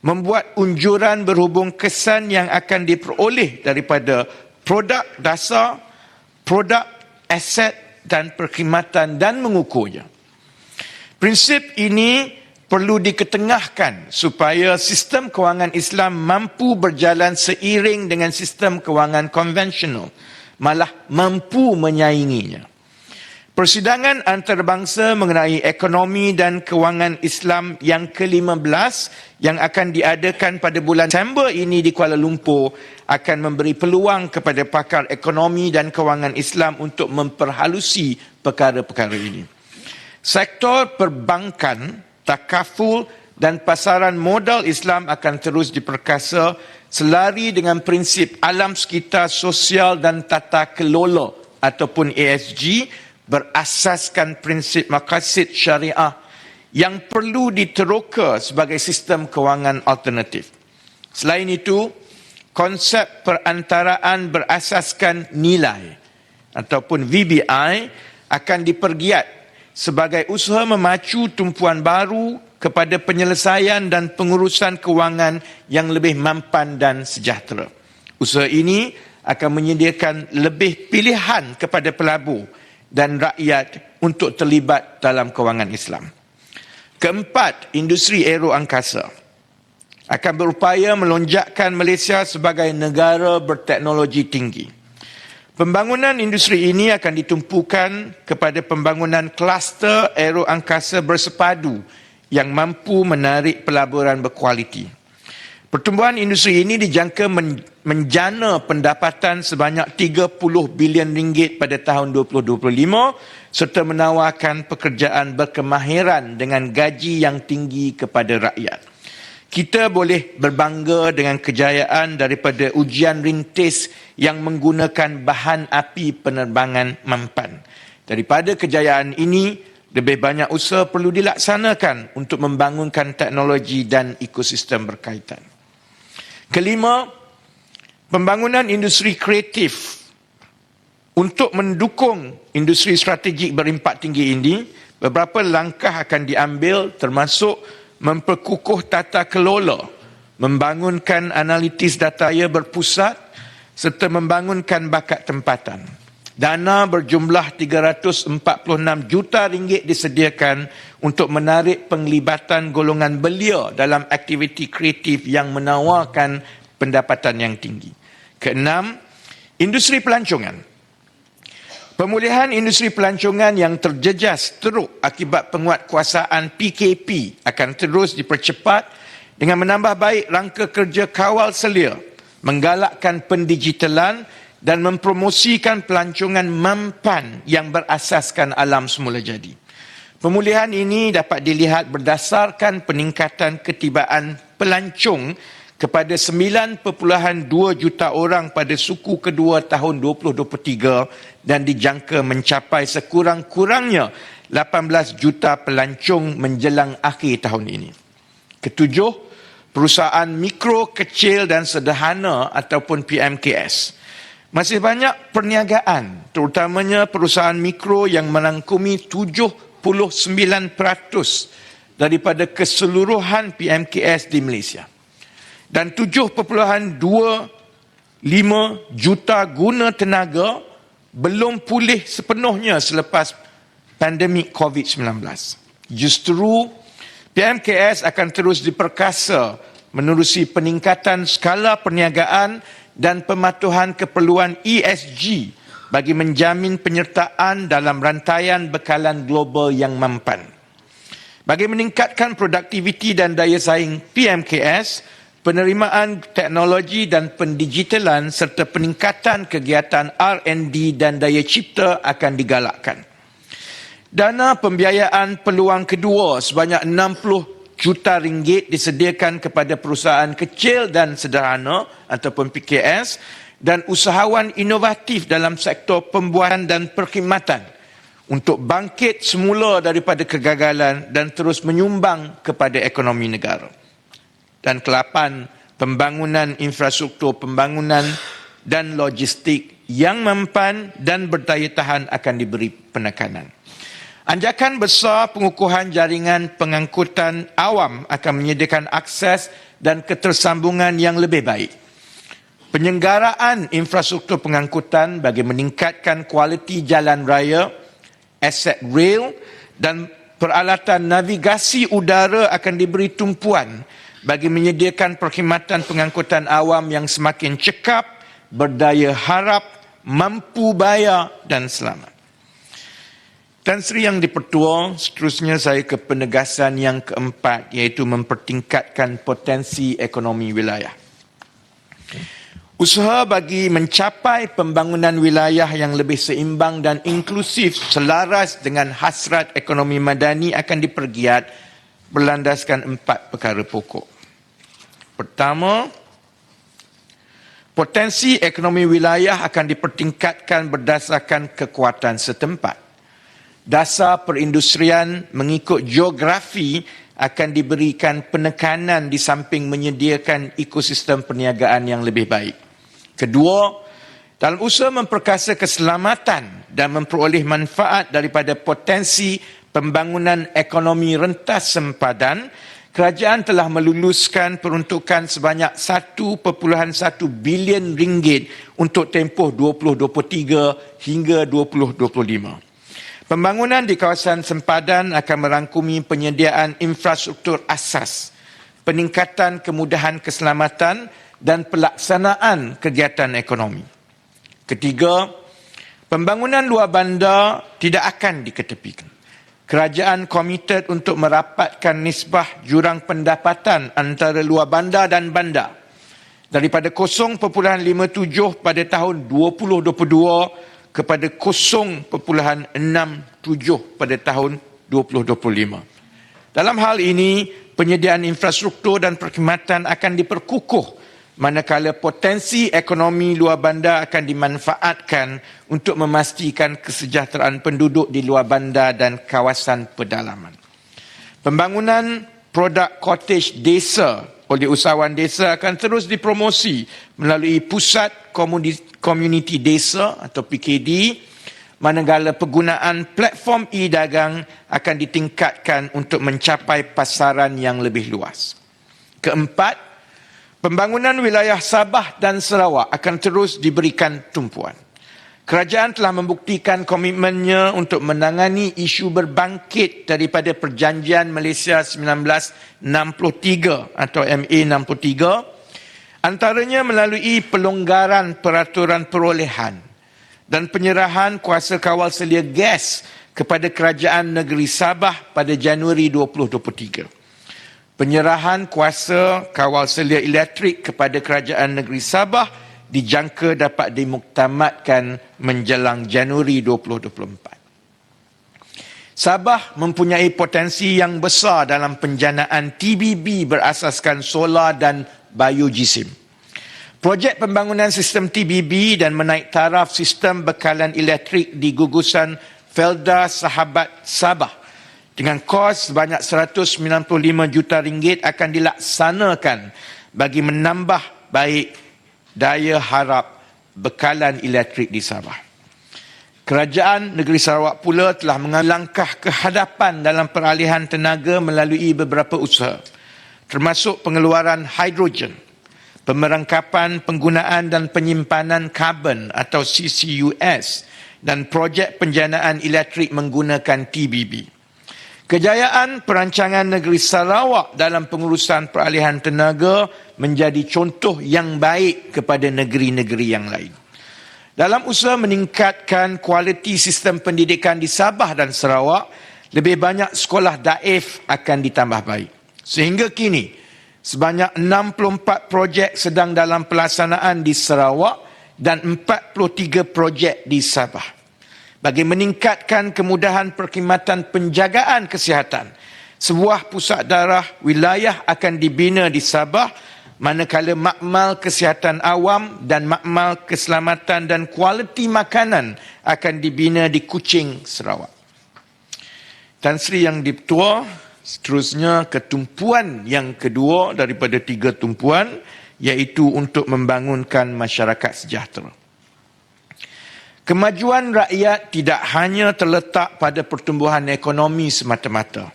membuat unjuran berhubung kesan yang akan diperoleh daripada produk dasar, produk aset dan perkhidmatan dan mengukurnya. Prinsip ini perlu diketengahkan supaya sistem kewangan Islam mampu berjalan seiring dengan sistem kewangan konvensional, malah mampu menyainginya. Persidangan antarabangsa mengenai ekonomi dan kewangan Islam yang ke-15 yang akan diadakan pada bulan Disember ini di Kuala Lumpur akan memberi peluang kepada pakar ekonomi dan kewangan Islam untuk memperhalusi perkara-perkara ini. Sektor perbankan, takaful, dan pasaran modal Islam akan terus diperkasa selari dengan prinsip alam sekitar sosial dan tata kelola ataupun ESG berasaskan prinsip maqasid syariah yang perlu diteroka sebagai sistem kewangan alternatif. Selain itu, konsep perantaraan berasaskan nilai ataupun VBI akan dipergiat sebagai usaha memacu tumpuan baru kepada penyelesaian dan pengurusan kewangan yang lebih mampan dan sejahtera. Usaha ini akan menyediakan lebih pilihan kepada pelabur dan rakyat untuk terlibat dalam kewangan Islam. Keempat, industri aero angkasa akan berupaya melonjakkan Malaysia sebagai negara berteknologi tinggi. Pembangunan industri ini akan ditumpukan kepada pembangunan kluster aero angkasa bersepadu yang mampu menarik pelaburan berkualiti. Pertumbuhan industri ini dijangka menjana pendapatan sebanyak 30 bilion ringgit pada tahun 2025 serta menawarkan pekerjaan berkemahiran dengan gaji yang tinggi kepada rakyat. Kita boleh berbangga dengan kejayaan daripada ujian rintis yang menggunakan bahan api penerbangan mampan. Daripada kejayaan ini, lebih banyak usaha perlu dilaksanakan untuk membangunkan teknologi dan ekosistem berkaitan. Kelima, pembangunan industri kreatif. Untuk mendukung industri strategik berimpak tinggi ini, beberapa langkah akan diambil termasuk memperkukuh tata kelola, membangunkan analitis dataya berpusat serta membangunkan bakat tempatan. Dana berjumlah 346 juta ringgit disediakan untuk menarik penglibatan golongan belia dalam aktiviti kreatif yang menawarkan pendapatan yang tinggi. Keenam, industri pelancongan. Pemulihan industri pelancongan yang terjejas teruk akibat penguatkuasaan PKP akan terus dipercepat dengan menambah baik rangka kerja kawal selia, menggalakkan pendigitalan dan mempromosikan pelancongan mampan yang berasaskan alam semula jadi. Pemulihan ini dapat dilihat berdasarkan peningkatan ketibaan pelancong kepada 9.2 juta orang pada suku kedua tahun 2023 dan dijangka mencapai sekurang-kurangnya 18 juta pelancong menjelang akhir tahun ini. Ketujuh, perusahaan mikro, kecil dan sederhana ataupun PMKS. Masih banyak perniagaan, terutamanya perusahaan mikro yang merangkumi 79% daripada keseluruhan PMKS di Malaysia. Dan 7.25 juta guna tenaga belum pulih sepenuhnya selepas pandemik COVID-19. Justru, PMKS akan terus diperkasa menerusi peningkatan skala perniagaan dan pematuhan keperluan ESG bagi menjamin penyertaan dalam rantaian bekalan global yang mampan. Bagi meningkatkan produktiviti dan daya saing PMKS, penerimaan teknologi dan pendigitalan serta peningkatan kegiatan R&D dan daya cipta akan digalakkan. Dana pembiayaan peluang kedua sebanyak 60 juta ringgit disediakan kepada perusahaan kecil dan sederhana ataupun PKS dan usahawan inovatif dalam sektor pembuatan dan perkhidmatan untuk bangkit semula daripada kegagalan dan terus menyumbang kepada ekonomi negara. Dan ke-8, pembangunan infrastruktur pembangunan dan logistik yang mampan dan berdaya tahan akan diberi penekanan. Anjakan besar pengukuhan jaringan pengangkutan awam akan menyediakan akses dan ketersambungan yang lebih baik. Penyelenggaraan infrastruktur pengangkutan bagi meningkatkan kualiti jalan raya, aset rail dan peralatan navigasi udara akan diberi tumpuan bagi menyediakan perkhidmatan pengangkutan awam yang semakin cekap, berdaya harap, mampu bayar dan selamat. Tan Sri Yang di-Pertua, seterusnya saya ke penegasan yang keempat, iaitu mempertingkatkan potensi ekonomi wilayah. Usaha bagi mencapai pembangunan wilayah yang lebih seimbang dan inklusif selaras dengan hasrat ekonomi madani akan dipergiat berlandaskan 4 perkara pokok. Pertama, potensi ekonomi wilayah akan dipertingkatkan berdasarkan kekuatan setempat. Dasar perindustrian mengikut geografi akan diberikan penekanan di samping menyediakan ekosistem perniagaan yang lebih baik. Kedua, dalam usaha memperkasa keselamatan dan memperoleh manfaat daripada potensi pembangunan ekonomi rentas sempadan, kerajaan telah meluluskan peruntukan sebanyak 1.1 bilion ringgit untuk tempoh 2023 hingga 2025. Pembangunan di kawasan sempadan akan merangkumi penyediaan infrastruktur asas, peningkatan kemudahan keselamatan dan pelaksanaan kegiatan ekonomi. Ketiga, pembangunan luar bandar tidak akan diketepikan. Kerajaan komited untuk merapatkan nisbah jurang pendapatan antara luar bandar dan bandar daripada 0.57 pada tahun 2022 kepada 0.67 pada tahun 2025. Dalam hal ini, penyediaan infrastruktur dan perkhidmatan akan diperkukuh manakala potensi ekonomi luar bandar akan dimanfaatkan untuk memastikan kesejahteraan penduduk di luar bandar dan kawasan pedalaman. Pembangunan produk cottage desa oleh usahawan desa akan terus dipromosi melalui Pusat Komuniti Desa atau PKD, manakala penggunaan platform e-dagang akan ditingkatkan untuk mencapai pasaran yang lebih luas. Keempat, pembangunan wilayah Sabah dan Sarawak akan terus diberikan tumpuan. Kerajaan telah membuktikan komitmennya untuk menangani isu berbangkit daripada Perjanjian Malaysia 1963 atau MA 63, antaranya melalui pelonggaran peraturan perolehan dan penyerahan kuasa kawal selia gas kepada Kerajaan Negeri Sabah pada Januari 2023. Penyerahan kuasa kawal selia elektrik kepada Kerajaan Negeri Sabah dijangka dapat dimuktamadkan menjelang Januari 2024. Sabah mempunyai potensi yang besar dalam penjanaan TBB berasaskan solar dan biojisim. Projek pembangunan sistem TBB dan menaik taraf sistem bekalan elektrik di gugusan Felda Sahabat Sabah dengan kos sebanyak 195 juta ringgit akan dilaksanakan bagi menambah baik daya harap bekalan elektrik di Sabah. Kerajaan Negeri Sarawak pula telah mengambil langkah ke hadapan dalam peralihan tenaga melalui beberapa usaha, termasuk pengeluaran hidrogen, pemerangkapan penggunaan dan penyimpanan karbon atau CCUS dan projek penjanaan elektrik menggunakan TBB. Kejayaan perancangan negeri Sarawak dalam pengurusan peralihan tenaga menjadi contoh yang baik kepada negeri-negeri yang lain. Dalam usaha meningkatkan kualiti sistem pendidikan di Sabah dan Sarawak, lebih banyak sekolah daif akan ditambah baik. Sehingga kini, sebanyak 64 projek sedang dalam pelaksanaan di Sarawak dan 43 projek di Sabah. Bagi meningkatkan kemudahan perkhidmatan penjagaan kesihatan, sebuah pusat darah wilayah akan dibina di Sabah, manakala makmal kesihatan awam dan makmal keselamatan dan kualiti makanan akan dibina di Kuching, Sarawak. Tan Sri Yang Di-Pertua, seterusnya ketumpuan yang kedua daripada 3 tumpuan, iaitu untuk membangunkan masyarakat sejahtera. Kemajuan rakyat tidak hanya terletak pada pertumbuhan ekonomi semata-mata.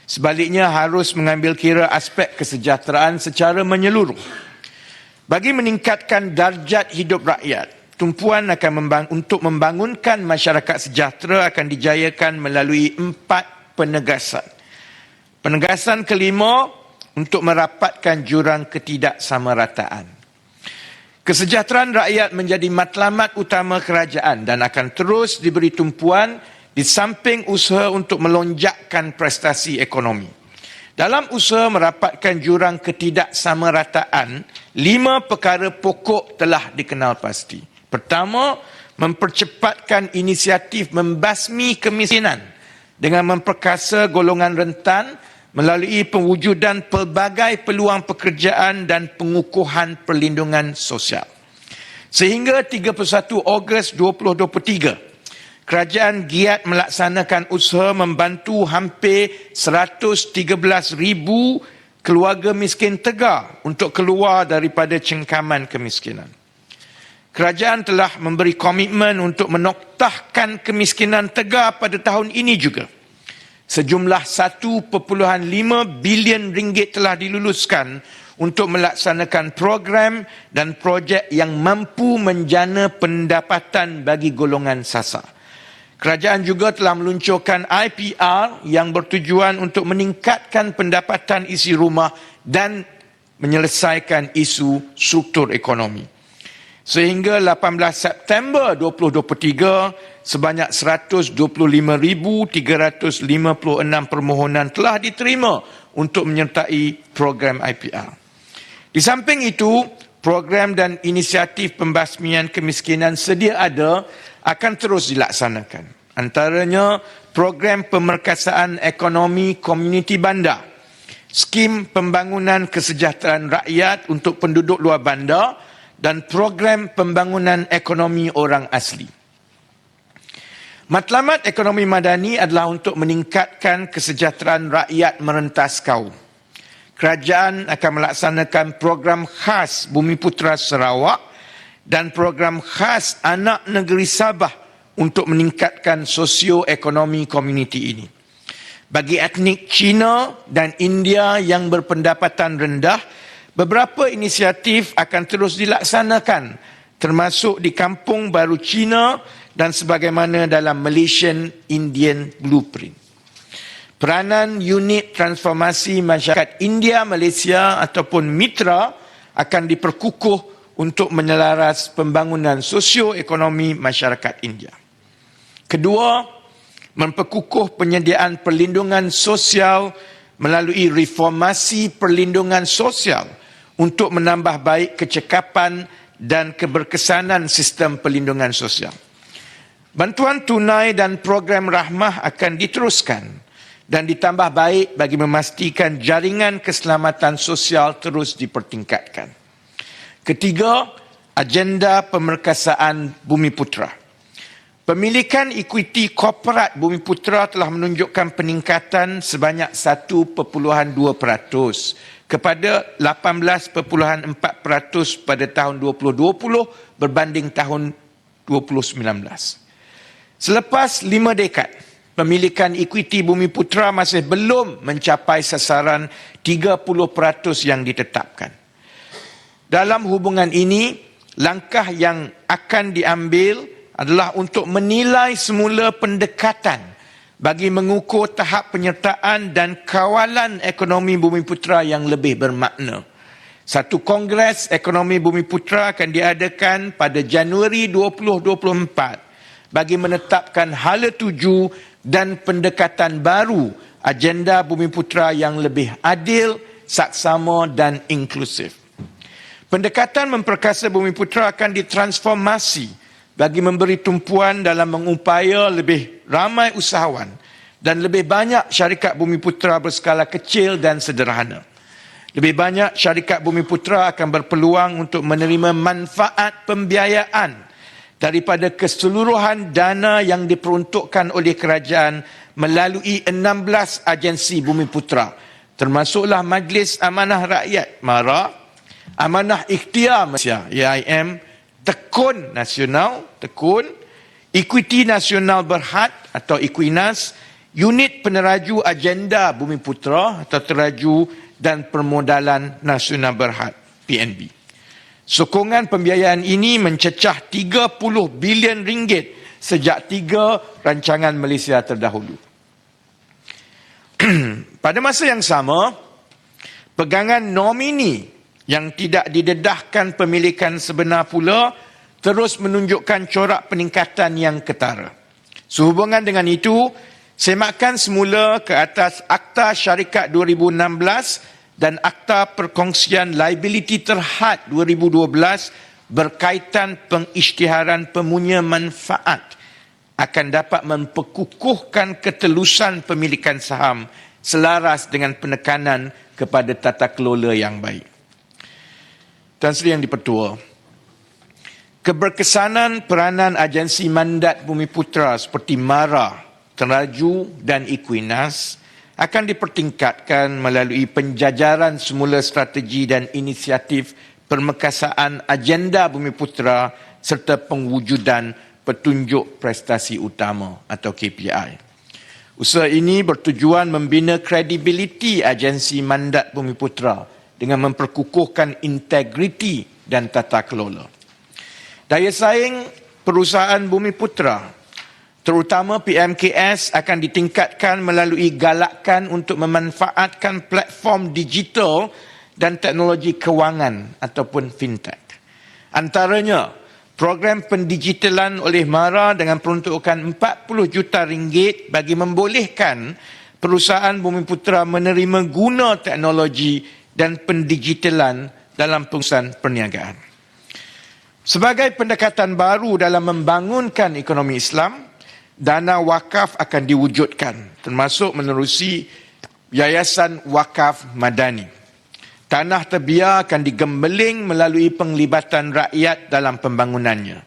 Sebaliknya harus mengambil kira aspek kesejahteraan secara menyeluruh. Bagi meningkatkan darjat hidup rakyat, tumpuan untuk membangunkan masyarakat sejahtera akan dijayakan melalui 4 penegasan. Penegasan kelima, untuk merapatkan jurang ketidaksamarataan. Kesejahteraan rakyat menjadi matlamat utama kerajaan dan akan terus diberi tumpuan di samping usaha untuk melonjakkan prestasi ekonomi. Dalam usaha merapatkan jurang ketidaksamarataan, 5 perkara pokok telah dikenal pasti. Pertama, mempercepatkan inisiatif membasmi kemiskinan dengan memperkasa golongan rentan melalui pewujudan pelbagai peluang pekerjaan dan pengukuhan perlindungan sosial. Sehingga 31 Ogos 2023, kerajaan giat melaksanakan usaha membantu hampir 113,000 keluarga miskin Tegar untuk keluar daripada cengkaman kemiskinan. Kerajaan telah memberi komitmen untuk menoktahkan kemiskinan Tegar pada tahun ini juga. Sejumlah 1.5 bilion ringgit telah diluluskan untuk melaksanakan program dan projek yang mampu menjana pendapatan bagi golongan sasar. Kerajaan juga telah meluncurkan IPR yang bertujuan untuk meningkatkan pendapatan isi rumah dan menyelesaikan isu struktur ekonomi. Sehingga 18 September 2023, sebanyak 125,356 permohonan telah diterima untuk menyertai program IPR. Di samping itu, program dan inisiatif pembasmian kemiskinan sedia ada akan terus dilaksanakan. Antaranya, program pemerkasaan ekonomi komuniti bandar, skim pembangunan kesejahteraan rakyat untuk penduduk luar bandar, dan program pembangunan ekonomi orang asli. Matlamat ekonomi madani adalah untuk meningkatkan kesejahteraan rakyat merentas kaum. Kerajaan akan melaksanakan program khas Bumiputera Sarawak dan program khas Anak Negeri Sabah untuk meningkatkan sosioekonomi komuniti ini. Bagi etnik Cina dan India yang berpendapatan rendah, beberapa inisiatif akan terus dilaksanakan, termasuk di Kampung Baru Cina dan sebagaimana dalam Malaysian Indian Blueprint. Peranan unit transformasi masyarakat India Malaysia ataupun MITRA akan diperkukuh untuk menyelaras pembangunan sosioekonomi masyarakat India. Kedua, memperkukuh penyediaan perlindungan sosial melalui reformasi perlindungan sosial untuk menambah baik kecekapan dan keberkesanan sistem perlindungan sosial. Bantuan tunai dan program rahmah akan diteruskan dan ditambah baik bagi memastikan jaringan keselamatan sosial terus dipertingkatkan. Ketiga, agenda pemerkasaan Bumiputera. Pemilikan ekuiti korporat Bumiputera telah menunjukkan peningkatan sebanyak 1.2% kepada 18.4% pada tahun 2020 berbanding tahun 2019. Selepas 5 dekad, pemilikan ekuiti Bumiputera masih belum mencapai sasaran 30% yang ditetapkan. Dalam hubungan ini, langkah yang akan diambil adalah untuk menilai semula pendekatan bagi mengukur tahap penyertaan dan kawalan ekonomi Bumiputera yang lebih bermakna. Satu Kongres Ekonomi Bumiputera akan diadakan pada Januari 2024 bagi menetapkan hala tuju dan pendekatan baru agenda Bumiputera yang lebih adil, saksama dan inklusif. Pendekatan memperkasa Bumiputera akan ditransformasi bagi memberi tumpuan dalam mengupaya lebih ramai usahawan dan lebih banyak syarikat Bumiputera berskala kecil dan sederhana. Lebih banyak syarikat Bumiputera akan berpeluang untuk menerima manfaat pembiayaan daripada keseluruhan dana yang diperuntukkan oleh kerajaan melalui 16 agensi Bumiputera, termasuklah Majlis Amanah Rakyat MARA, Amanah Ikhtiar Malaysia AIM, Tekun Nasional, Ekuiti Nasional Berhad atau Equinas, Unit Peneraju Agenda Bumiputera atau Teraju dan Permodalan Nasional Berhad PNB. Sokongan pembiayaan ini mencecah 30 bilion ringgit sejak 3 rancangan Malaysia terdahulu. Pada masa yang sama, pegangan nomini yang tidak didedahkan pemilikan sebenar pula terus menunjukkan corak peningkatan yang ketara. Sehubungan dengan itu, semakan semula ke atas Akta Syarikat 2016 dan Akta Perkongsian Liability Terhad 2012 berkaitan pengisytiharan pemunya manfaat akan dapat memperkukuhkan ketelusan pemilikan saham selaras dengan penekanan kepada tata kelola yang baik. Tan Sri Yang di-Pertua, keberkesanan peranan agensi mandat Bumiputera seperti MARA, Teraju dan Equinas akan dipertingkatkan melalui penjajaran semula strategi dan inisiatif permekasaan agenda Bumiputera serta pengwujudan petunjuk prestasi utama atau KPI. Usaha ini bertujuan membina kredibiliti agensi mandat Bumiputera dengan memperkukuhkan integriti dan tata kelola. Daya saing perusahaan Bumiputera, terutama PMKS, akan ditingkatkan melalui galakan untuk memanfaatkan platform digital dan teknologi kewangan ataupun fintech. Antaranya, program pendigitalan oleh MARA dengan peruntukan 40 juta ringgit bagi membolehkan perusahaan Bumiputera menerima guna teknologi dan pendigitalan dalam pengurusan perniagaan. Sebagai pendekatan baru dalam membangunkan ekonomi Islam, dana wakaf akan diwujudkan, termasuk menerusi Yayasan Wakaf Madani. Tanah terbiar akan digembeling melalui penglibatan rakyat dalam pembangunannya.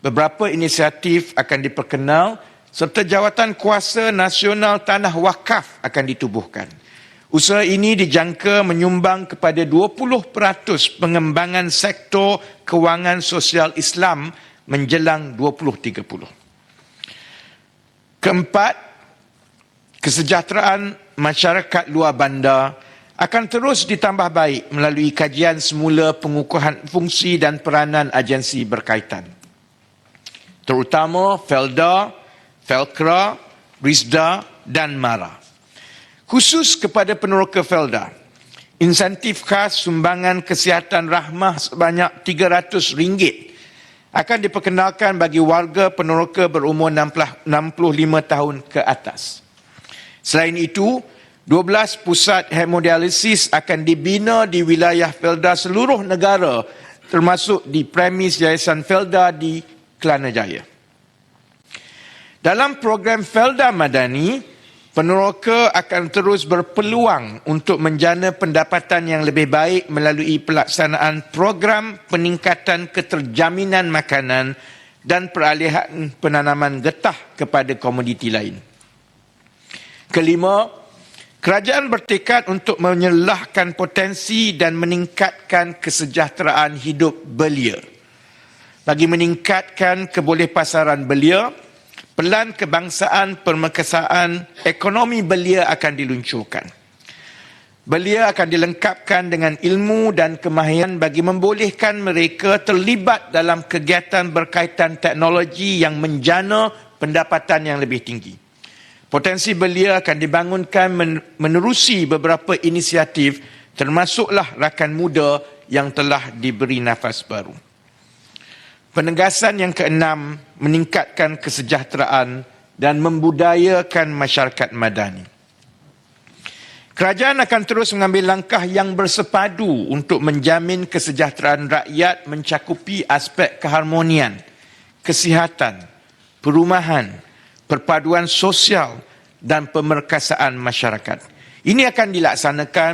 Beberapa inisiatif akan diperkenal serta Jawatan Kuasa Nasional Tanah Wakaf akan ditubuhkan. Usaha ini dijangka menyumbang kepada 20% pengembangan sektor kewangan sosial Islam menjelang 2030. Keempat, kesejahteraan masyarakat luar bandar akan terus ditambah baik melalui kajian semula pengukuhan fungsi dan peranan agensi berkaitan, terutama Felda, Felkra, Rizda dan MARA. Khusus kepada peneroka Felda, insentif khas sumbangan kesihatan rahmah sebanyak RM300 akan diperkenalkan bagi warga peneroka berumur 65 tahun ke atas. Selain itu, 12 pusat hemodialisis akan dibina di wilayah Felda seluruh negara, termasuk di premis Yayasan Felda di Kelana Jaya. Dalam program Felda Madani, peneroka akan terus berpeluang untuk menjana pendapatan yang lebih baik melalui pelaksanaan program peningkatan keterjaminan makanan dan peralihan penanaman getah kepada komoditi lain. Kelima, kerajaan bertekad untuk menyelahkan potensi dan meningkatkan kesejahteraan hidup belia. Bagi meningkatkan kebolehpasaran belia, pelan kebangsaan permekasaan ekonomi belia akan diluncurkan. Belia akan dilengkapkan dengan ilmu dan kemahiran bagi membolehkan mereka terlibat dalam kegiatan berkaitan teknologi yang menjana pendapatan yang lebih tinggi. Potensi belia akan dibangunkan menerusi beberapa inisiatif, termasuklah rakan muda yang telah diberi nafas baru. Penegasan yang keenam, meningkatkan kesejahteraan dan membudayakan masyarakat madani. Kerajaan akan terus mengambil langkah yang bersepadu untuk menjamin kesejahteraan rakyat mencakupi aspek keharmonian, kesihatan, perumahan, perpaduan sosial dan pemerkasaan masyarakat. Ini akan dilaksanakan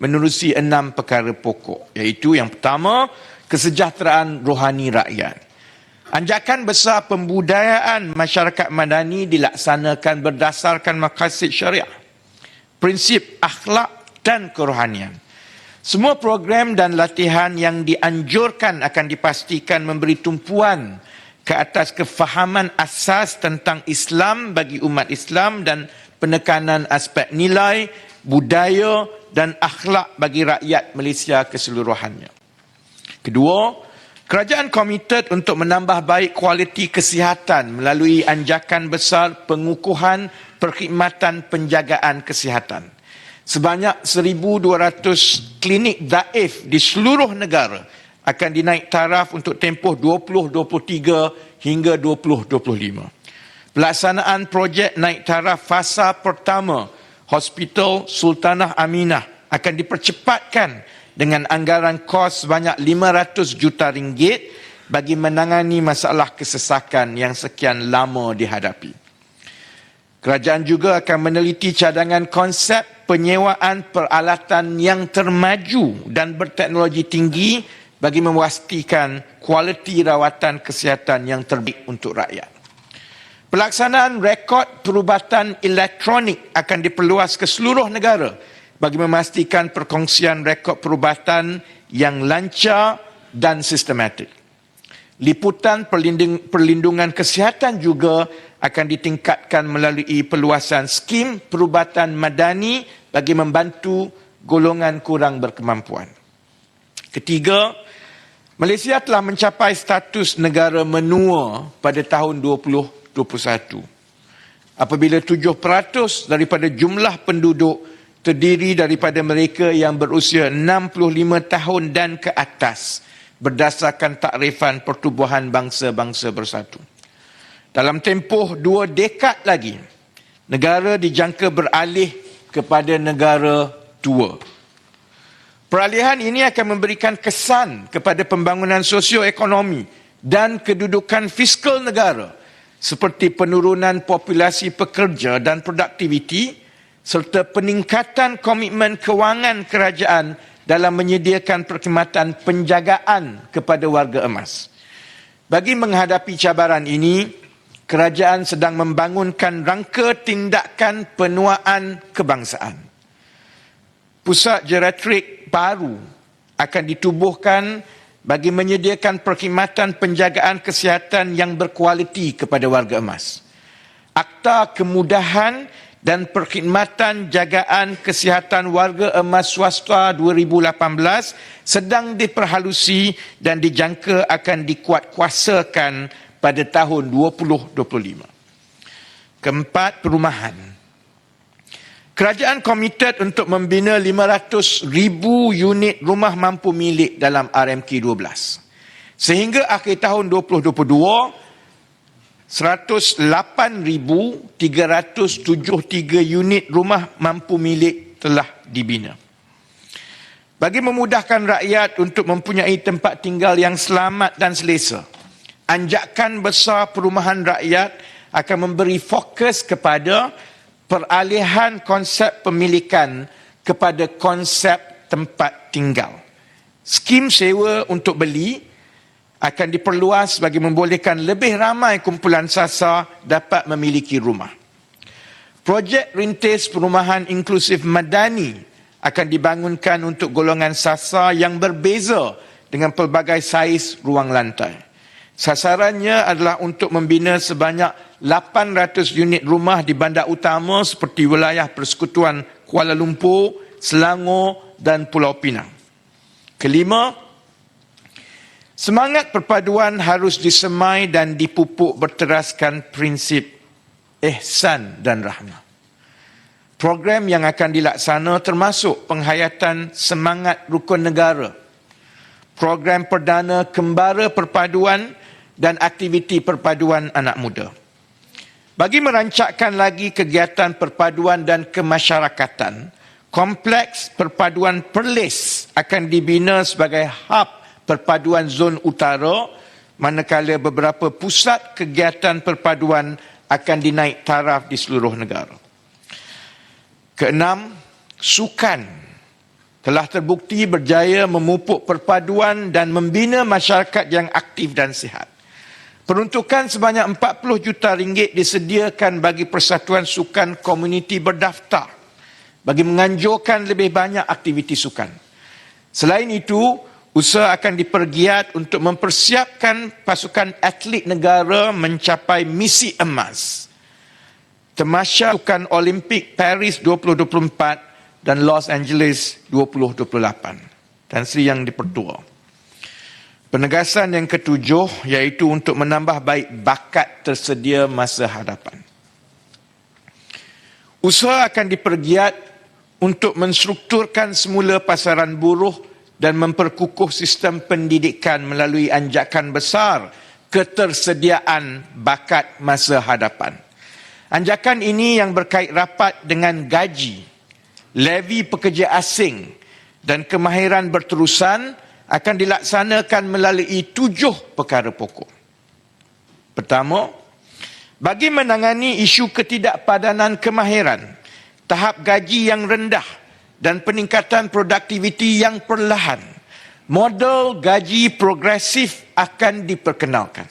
menerusi 6 perkara pokok, iaitu yang pertama, kesejahteraan rohani rakyat. Anjakan besar pembudayaan masyarakat madani dilaksanakan berdasarkan maqasid syariah, prinsip akhlak dan kerohanian. Semua program dan latihan yang dianjurkan akan dipastikan memberi tumpuan ke atas kefahaman asas tentang Islam bagi umat Islam dan penekanan aspek nilai, budaya dan akhlak bagi rakyat Malaysia keseluruhannya. Kedua, kerajaan komited untuk menambah baik kualiti kesihatan melalui anjakan besar pengukuhan perkhidmatan penjagaan kesihatan. Sebanyak 1,200 klinik daif di seluruh negara akan dinaik taraf untuk tempoh 2023 hingga 2025. Pelaksanaan projek naik taraf fasa pertama Hospital Sultanah Aminah akan dipercepatkan dengan anggaran kos sebanyak RM500 juta bagi menangani masalah kesesakan yang sekian lama dihadapi. Kerajaan juga akan meneliti cadangan konsep penyewaan peralatan yang termaju dan berteknologi tinggi bagi memastikan kualiti rawatan kesihatan yang terbaik untuk rakyat. Pelaksanaan rekod perubatan elektronik akan diperluas ke seluruh negara bagi memastikan perkongsian rekod perubatan yang lancar dan sistematik. Liputan perlindungan kesihatan juga akan ditingkatkan melalui perluasan skim perubatan madani bagi membantu golongan kurang berkemampuan. Ketiga, Malaysia telah mencapai status negara menua pada tahun 2021. Apabila 7% daripada jumlah penduduk terdiri daripada mereka yang berusia 65 tahun dan ke atas berdasarkan takrifan Pertubuhan Bangsa-Bangsa Bersatu. Dalam tempoh 2 dekad lagi, negara dijangka beralih kepada negara tua. Peralihan ini akan memberikan kesan kepada pembangunan sosioekonomi dan kedudukan fiskal negara seperti penurunan populasi pekerja dan produktiviti serta peningkatan komitmen kewangan kerajaan dalam menyediakan perkhidmatan penjagaan kepada warga emas. Bagi menghadapi cabaran ini, kerajaan sedang membangunkan rangka tindakan penuaan kebangsaan. Pusat geriatrik baru akan ditubuhkan bagi menyediakan perkhidmatan penjagaan kesihatan yang berkualiti kepada warga emas. Akta Kemudahan dan Perkhidmatan Jagaan Kesihatan Warga Emas Swasta 2018 sedang diperhalusi dan dijangka akan dikuatkuasakan pada tahun 2025. Keempat, perumahan. Kerajaan komited untuk membina 500,000 unit rumah mampu milik dalam RMK12. Sehingga akhir tahun 2022, 108,373 unit rumah mampu milik telah dibina. Bagi memudahkan rakyat untuk mempunyai tempat tinggal yang selamat dan selesa, anjakan besar perumahan rakyat akan memberi fokus kepada peralihan konsep pemilikan kepada konsep tempat tinggal. Skim sewa untuk beli akan diperluas bagi membolehkan lebih ramai kumpulan sasar dapat memiliki rumah. Projek rintis perumahan inklusif madani akan dibangunkan untuk golongan sasar yang berbeza dengan pelbagai saiz ruang lantai. Sasarannya adalah untuk membina sebanyak 800 unit rumah di bandar utama seperti wilayah Persekutuan Kuala Lumpur, Selangor dan Pulau Pinang. Kelima, semangat perpaduan harus disemai dan dipupuk berteraskan prinsip ihsan dan rahmah. Program yang akan dilaksana termasuk penghayatan semangat rukun negara, program perdana kembara perpaduan dan aktiviti perpaduan anak muda. Bagi merancangkan lagi kegiatan perpaduan dan kemasyarakatan, kompleks perpaduan Perlis akan dibina sebagai hub perpaduan zon utara, manakala beberapa pusat kegiatan perpaduan akan dinaik taraf di seluruh negara. Keenam, sukan telah terbukti berjaya memupuk perpaduan dan membina masyarakat yang aktif dan sihat. Peruntukan sebanyak 40 juta ringgit disediakan bagi Persatuan Sukan Komuniti berdaftar bagi menganjurkan lebih banyak aktiviti sukan. Selain itu, usaha akan dipergiat untuk mempersiapkan pasukan atlet negara mencapai misi emas. Temasya Sukan Olimpik Paris 2024 dan Los Angeles 2028. Tan Sri Yang di-Pertua. Penegasan yang ketujuh iaitu untuk menambah baik bakat tersedia masa hadapan. Usaha akan dipergiat untuk menstrukturkan semula pasaran buruh dan memperkukuh sistem pendidikan melalui anjakan besar ketersediaan bakat masa hadapan. Anjakan ini yang berkait rapat dengan gaji, levi pekerja asing dan kemahiran berterusan akan dilaksanakan melalui 7 perkara pokok. Pertama, Bagi menangani isu ketidakpadanan kemahiran, tahap gaji yang rendah dan peningkatan produktiviti yang perlahan, model gaji progresif akan diperkenalkan.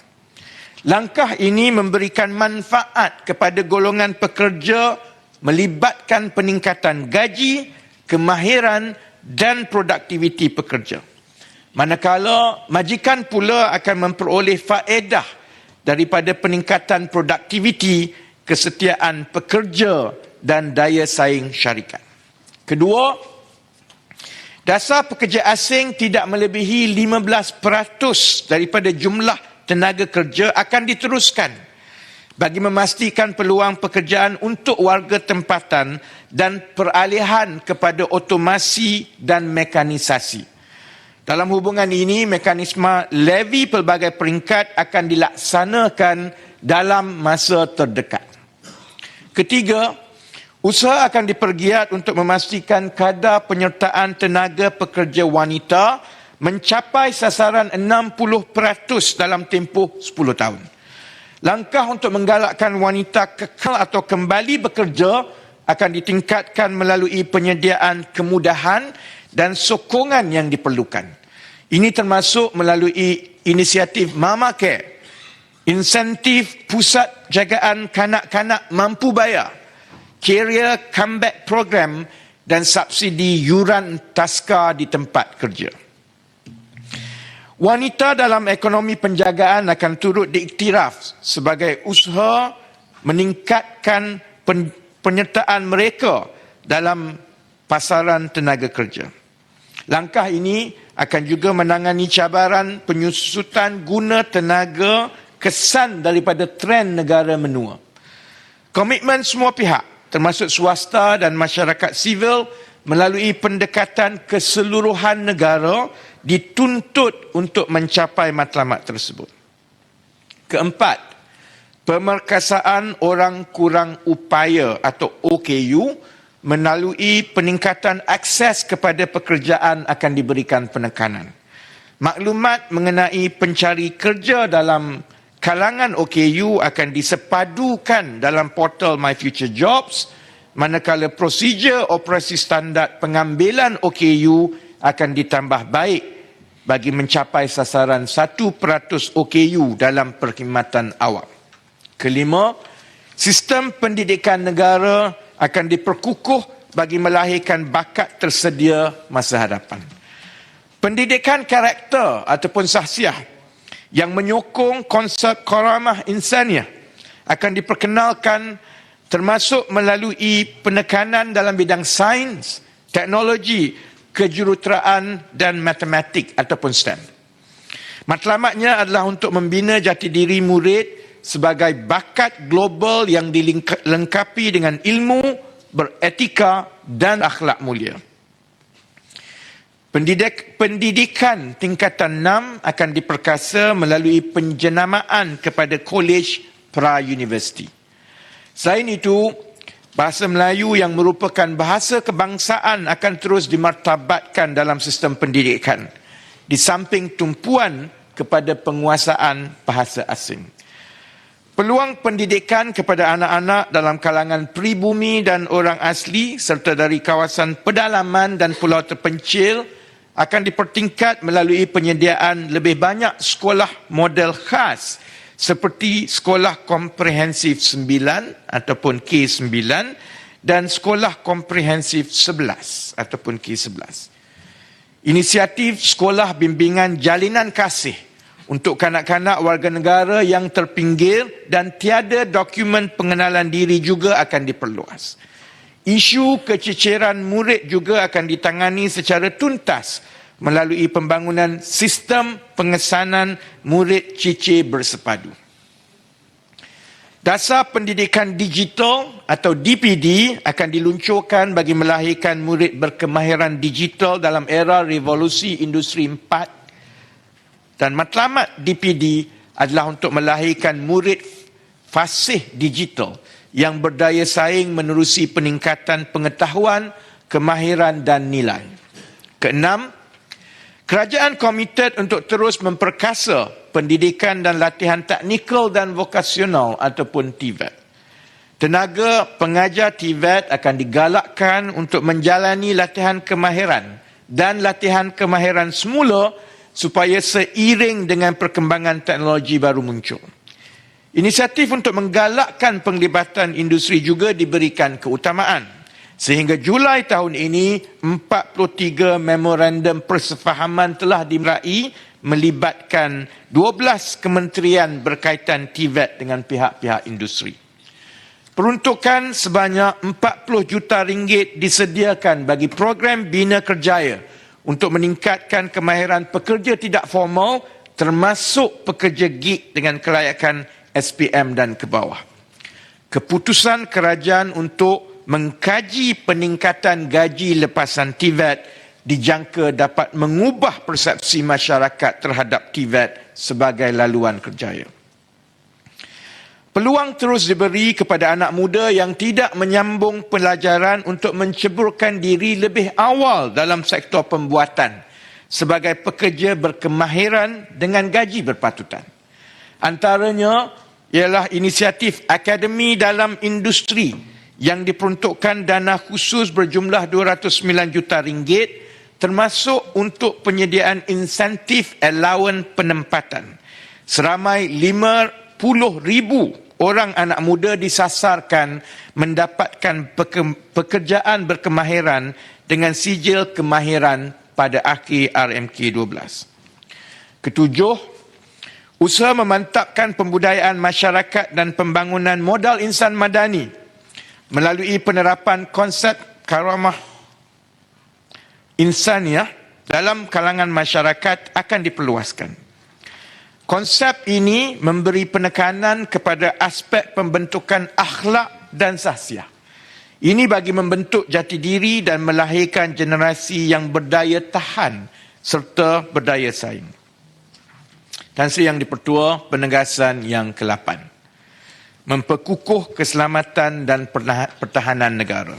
Langkah ini memberikan manfaat kepada golongan pekerja melibatkan peningkatan gaji, kemahiran dan produktiviti pekerja. Manakala majikan pula akan memperoleh faedah daripada peningkatan produktiviti, kesetiaan pekerja dan daya saing syarikat. Kedua, dasar pekerja asing tidak melebihi 15% daripada jumlah tenaga kerja akan diteruskan bagi memastikan peluang pekerjaan untuk warga tempatan dan peralihan kepada otomasi dan mekanisasi. Dalam hubungan ini, mekanisme levy pelbagai peringkat akan dilaksanakan dalam masa terdekat. Ketiga, usaha akan dipergiat untuk memastikan kadar penyertaan tenaga pekerja wanita mencapai sasaran 60% dalam tempoh 10 tahun. Langkah untuk menggalakkan wanita kekal atau kembali bekerja akan ditingkatkan melalui penyediaan kemudahan dan sokongan yang diperlukan. Ini termasuk melalui inisiatif Mama Care, insentif pusat jagaan kanak-kanak mampu bayar, Career Comeback Program dan subsidi yuran taska di tempat kerja. Wanita dalam ekonomi penjagaan akan turut diiktiraf sebagai usaha meningkatkan penyertaan mereka dalam pasaran tenaga kerja. Langkah ini akan juga menangani cabaran penyusutan guna tenaga kesan daripada tren negara menua. Komitmen semua pihak, termasuk swasta dan masyarakat sivil, melalui pendekatan keseluruhan negara dituntut untuk mencapai matlamat tersebut. Keempat, pemerkasaan orang kurang upaya atau OKU melalui peningkatan akses kepada pekerjaan akan diberikan penekanan. Maklumat mengenai pencari kerja dalam kalangan OKU akan disepadukan dalam portal My Future Jobs, manakala prosedur operasi standard pengambilan OKU akan ditambah baik bagi mencapai sasaran 1% OKU dalam perkhidmatan awam. Kelima, sistem pendidikan negara akan diperkukuh bagi melahirkan bakat tersedia masa hadapan. Pendidikan karakter ataupun sahsiah yang menyokong konsep karamah insaniah akan diperkenalkan termasuk melalui penekanan dalam bidang sains, teknologi, kejuruteraan dan matematik ataupun STEM. Matlamatnya adalah untuk membina jati diri murid sebagai bakat global yang dilengkapi dengan ilmu, beretika dan akhlak mulia. Pendidikan tingkatan 6 akan diperkasa melalui penjenamaan kepada kolej pra-universiti. Selain itu, bahasa Melayu yang merupakan bahasa kebangsaan akan terus dimartabatkan dalam sistem pendidikan, di samping tumpuan kepada penguasaan bahasa asing. Peluang pendidikan kepada anak-anak dalam kalangan pribumi dan orang asli serta dari kawasan pedalaman dan pulau terpencil akan dipertingkat melalui penyediaan lebih banyak sekolah model khas seperti Sekolah Komprehensif 9 ataupun K9 dan Sekolah Komprehensif 11 ataupun K11. Inisiatif Sekolah Bimbingan Jalinan Kasih untuk kanak-kanak warga negara yang terpinggir dan tiada dokumen pengenalan diri juga akan diperluas. Isu kececeran murid juga akan ditangani secara tuntas melalui pembangunan sistem pengesanan murid cicir bersepadu. Dasar pendidikan digital atau DPD akan diluncurkan bagi melahirkan murid berkemahiran digital dalam era revolusi industri 4. Dan matlamat DPD adalah untuk melahirkan murid fasih digital yang berdaya saing menerusi peningkatan pengetahuan, kemahiran dan nilai. Keenam, Kerajaan komited untuk terus memperkasa pendidikan dan latihan teknikal dan vokasional ataupun TVET. Tenaga pengajar TVET akan digalakkan untuk menjalani latihan kemahiran dan latihan kemahiran semula supaya seiring dengan perkembangan teknologi baru muncul. Inisiatif untuk menggalakkan penglibatan industri juga diberikan keutamaan. Sehingga Julai tahun ini, 43 memorandum persefahaman telah dimeraih melibatkan 12 kementerian berkaitan TVET dengan pihak-pihak industri. Peruntukan sebanyak 40 juta ringgit disediakan bagi program Bina Kerjaya untuk meningkatkan kemahiran pekerja tidak formal termasuk pekerja gig dengan kelayakan SPM dan ke bawah. Keputusan kerajaan untuk mengkaji peningkatan gaji lepasan TVET dijangka dapat mengubah persepsi masyarakat terhadap TVET sebagai laluan kerjaya. Peluang terus diberi kepada anak muda yang tidak menyambung pelajaran untuk menceburkan diri lebih awal dalam sektor pembuatan sebagai pekerja berkemahiran dengan gaji berpatutan. Antaranya ialah inisiatif Akademi dalam Industri yang diperuntukkan dana khusus berjumlah 209 juta ringgit termasuk untuk penyediaan insentif allowance penempatan. Seramai 50,000 orang anak muda disasarkan mendapatkan pekerjaan berkemahiran dengan sijil kemahiran pada akhir RMK 12. Ketujuh, usaha memantapkan pembudayaan masyarakat dan pembangunan modal insan madani melalui penerapan konsep karamah insaniah dalam kalangan masyarakat akan diperluaskan. Konsep ini memberi penekanan kepada aspek pembentukan akhlak dan sahsiah. Ini bagi membentuk jati diri dan melahirkan generasi yang berdaya tahan serta berdaya saing. Tan Sri Yang di-Pertua, penegasan yang ke-8. Memperkukuh keselamatan dan pertahanan negara.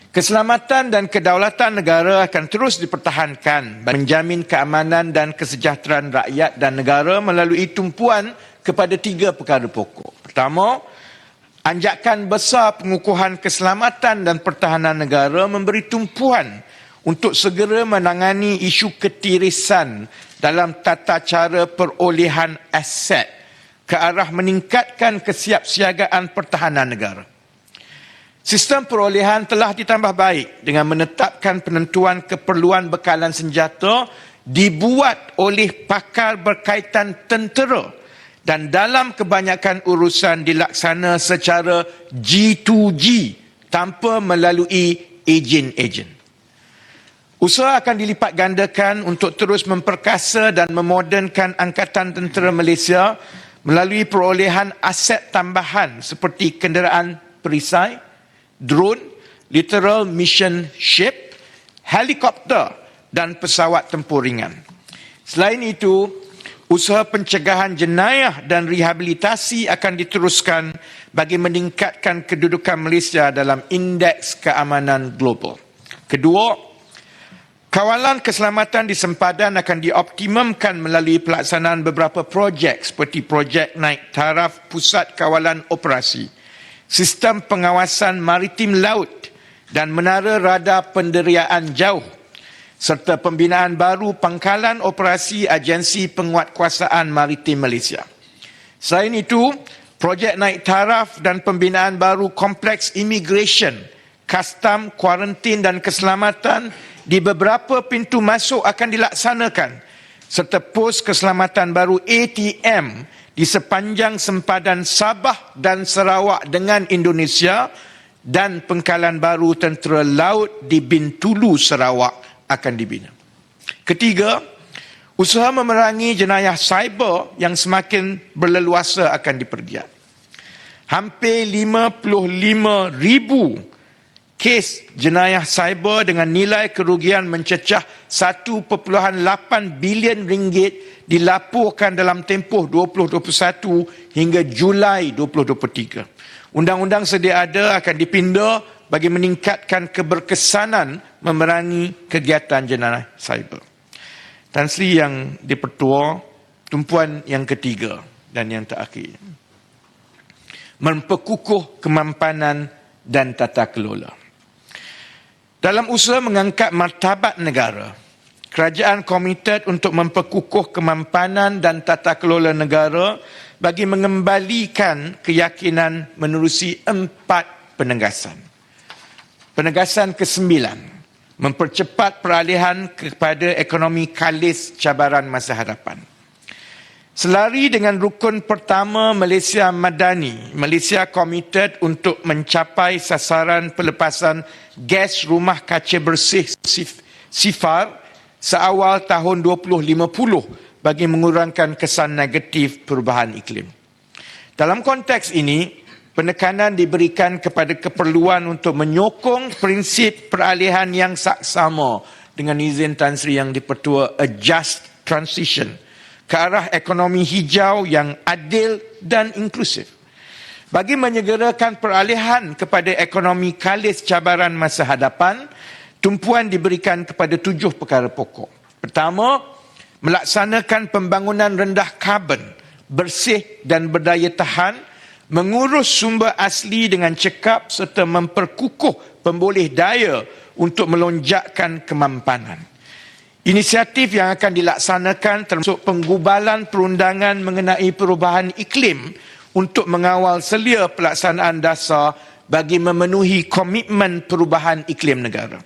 Keselamatan dan kedaulatan negara akan terus dipertahankan bagi menjamin keamanan dan kesejahteraan rakyat dan negara melalui tumpuan kepada 3 perkara pokok. Pertama, anjakan besar pengukuhan keselamatan dan pertahanan negara memberi tumpuan untuk segera menangani isu ketirisan dalam tata cara perolehan aset ke arah meningkatkan kesiapsiagaan pertahanan negara. Sistem perolehan telah ditambah baik dengan menetapkan penentuan keperluan bekalan senjata dibuat oleh pakar berkaitan tentera dan dalam kebanyakan urusan dilaksana secara G2G tanpa melalui ejen-ejen. Usaha akan dilipat gandakan untuk terus memperkasa dan memodernkan Angkatan Tentera Malaysia melalui perolehan aset tambahan seperti kenderaan perisai, drone, littoral mission ship, helikopter dan pesawat tempur ringan. Selain itu, usaha pencegahan jenayah dan rehabilitasi akan diteruskan bagi meningkatkan kedudukan Malaysia dalam indeks keamanan global. Kedua, kawalan keselamatan di sempadan akan dioptimumkan melalui pelaksanaan beberapa projek seperti projek naik taraf pusat kawalan operasi, sistem pengawasan maritim laut dan menara radar penderiaan jauh serta pembinaan baru pangkalan operasi Agensi Penguatkuasaan Maritim Malaysia. Selain itu, projek naik taraf dan pembinaan baru kompleks immigration, custom, kuarantin dan keselamatan di beberapa pintu masuk akan dilaksanakan serta pos keselamatan baru ATM di sepanjang sempadan Sabah dan Sarawak dengan Indonesia dan pangkalan baru tentera laut di Bintulu, Sarawak akan dibina. Ketiga, usaha memerangi jenayah cyber yang semakin berleluasa akan dipergiat. Hampir 55,000 kes jenayah cyber dengan nilai kerugian mencecah 1.8 bilion ringgit dilaporkan dalam tempoh 2021 hingga Julai 2023. Undang-undang sedia ada akan dipinda bagi meningkatkan keberkesanan memerangi kegiatan jenayah cyber. Tan Sri Yang di-Pertua, tumpuan yang ketiga dan yang terakhir, memperkukuh kemampanan dan tata kelola. Dalam usaha mengangkat martabat negara, kerajaan komited untuk memperkukuh kemampanan dan tata kelola negara bagi mengembalikan keyakinan menerusi 4 penegasan. Penegasan ke-9, mempercepat peralihan kepada ekonomi kalis cabaran masa hadapan. Selari dengan rukun pertama Malaysia Madani, Malaysia komited untuk mencapai sasaran pelepasan gas rumah kaca bersih sifar seawal tahun 2050 bagi mengurangkan kesan negatif perubahan iklim. Dalam konteks ini, penekanan diberikan kepada keperluan untuk menyokong prinsip peralihan yang saksama dengan izin Tan Sri Yang di-Pertua, a just transition ke arah ekonomi hijau yang adil dan inklusif. Bagi menyegerakan peralihan kepada ekonomi kalis cabaran masa hadapan, tumpuan diberikan kepada 7 perkara pokok. Pertama, melaksanakan pembangunan rendah karbon, bersih dan berdaya tahan, mengurus sumber asli dengan cekap serta memperkukuh pemboleh daya untuk melonjakkan kemampanan. Inisiatif yang akan dilaksanakan termasuk penggubalan perundangan mengenai perubahan iklim untuk mengawal selia pelaksanaan dasar bagi memenuhi komitmen perubahan iklim negara.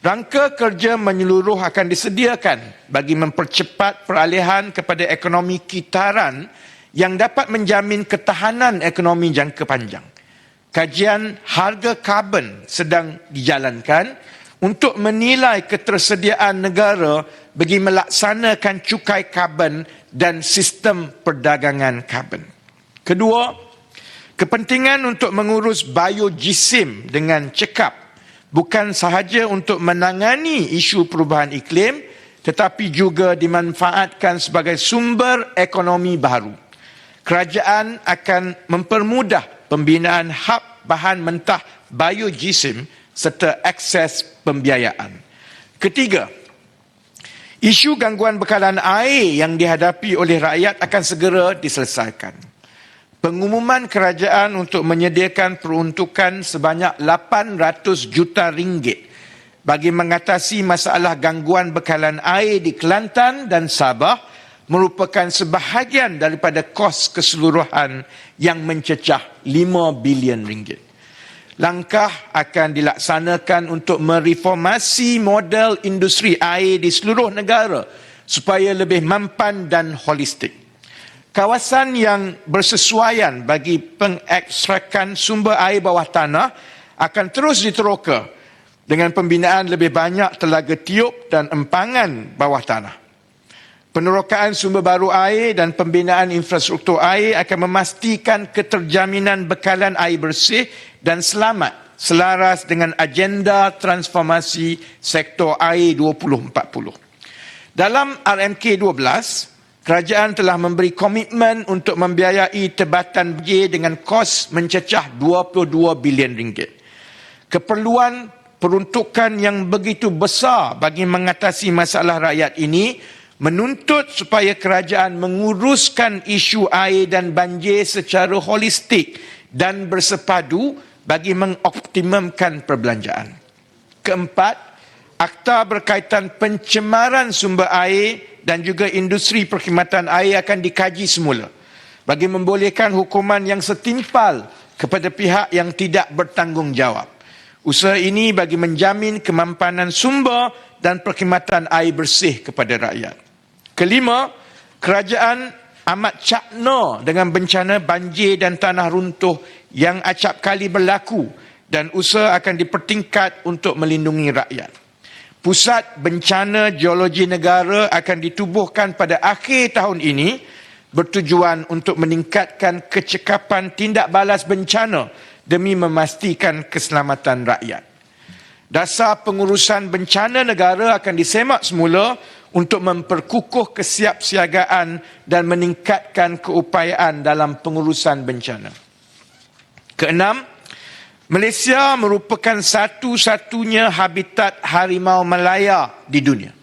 Rangka kerja menyeluruh akan disediakan bagi mempercepat peralihan kepada ekonomi kitaran yang dapat menjamin ketahanan ekonomi jangka panjang. Kajian harga karbon sedang dijalankan untuk menilai ketersediaan negara bagi melaksanakan cukai karbon dan sistem perdagangan karbon. Kedua, kepentingan untuk mengurus biojisim dengan cekap bukan sahaja untuk menangani isu perubahan iklim tetapi juga dimanfaatkan sebagai sumber ekonomi baru. Kerajaan akan mempermudah pembinaan hub bahan mentah biojisim serta akses pembiayaan. Ketiga, isu gangguan bekalan air yang dihadapi oleh rakyat akan segera diselesaikan. Pengumuman kerajaan untuk menyediakan peruntukan sebanyak 800 juta ringgit bagi mengatasi masalah gangguan bekalan air di Kelantan dan Sabah merupakan sebahagian daripada kos keseluruhan yang mencecah 5 bilion ringgit. Langkah akan dilaksanakan untuk mereformasi model industri air di seluruh negara supaya lebih mampan dan holistik. Kawasan yang bersesuaian bagi pengekstrakan sumber air bawah tanah akan terus diteroka dengan pembinaan lebih banyak telaga tiup dan empangan bawah tanah. Penerokaan sumber baru air dan pembinaan infrastruktur air akan memastikan keterjaminan bekalan air bersih dan selamat selaras dengan agenda transformasi sektor air 2040. Dalam RMK 12, kerajaan telah memberi komitmen untuk membiayai Tebatan Berjaya dengan kos mencecah 22 bilion ringgit. Keperluan peruntukan yang begitu besar bagi mengatasi masalah rakyat ini menuntut supaya kerajaan menguruskan isu air dan banjir secara holistik dan bersepadu bagi mengoptimumkan perbelanjaan. Keempat, akta berkaitan pencemaran sumber air dan juga industri perkhidmatan air akan dikaji semula bagi membolehkan hukuman yang setimpal kepada pihak yang tidak bertanggungjawab. Usaha ini bagi menjamin kemampanan sumber dan perkhidmatan air bersih kepada rakyat. Kelima, kerajaan amat cakna dengan bencana banjir dan tanah runtuh yang acap kali berlaku dan usaha akan dipertingkat untuk melindungi rakyat. Pusat Bencana Geologi Negara akan ditubuhkan pada akhir tahun ini bertujuan untuk meningkatkan kecekapan tindak balas bencana demi memastikan keselamatan rakyat. Dasar pengurusan bencana negara akan disemak semula untuk memperkukuh kesiapsiagaan dan meningkatkan keupayaan dalam pengurusan bencana. Keenam, Malaysia merupakan satu-satunya habitat harimau Malaya di dunia.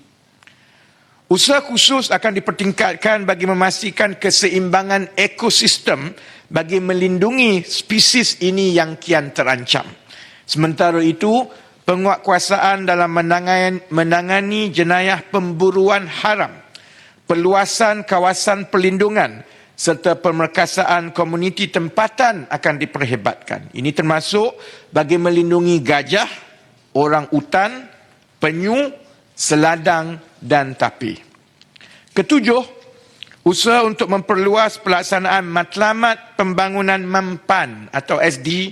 Usaha khusus akan dipertingkatkan bagi memastikan keseimbangan ekosistem bagi melindungi spesies ini yang kian terancam. Sementara itu, penguatkuasaan dalam menangani jenayah pemburuan haram, perluasan kawasan perlindungan serta pemerkasaan komuniti tempatan akan diperhebatkan. Ini termasuk bagi melindungi gajah, orang utan, penyu, seladang dan tapir. Ketujuh, usaha untuk memperluas pelaksanaan matlamat pembangunan mampan atau SD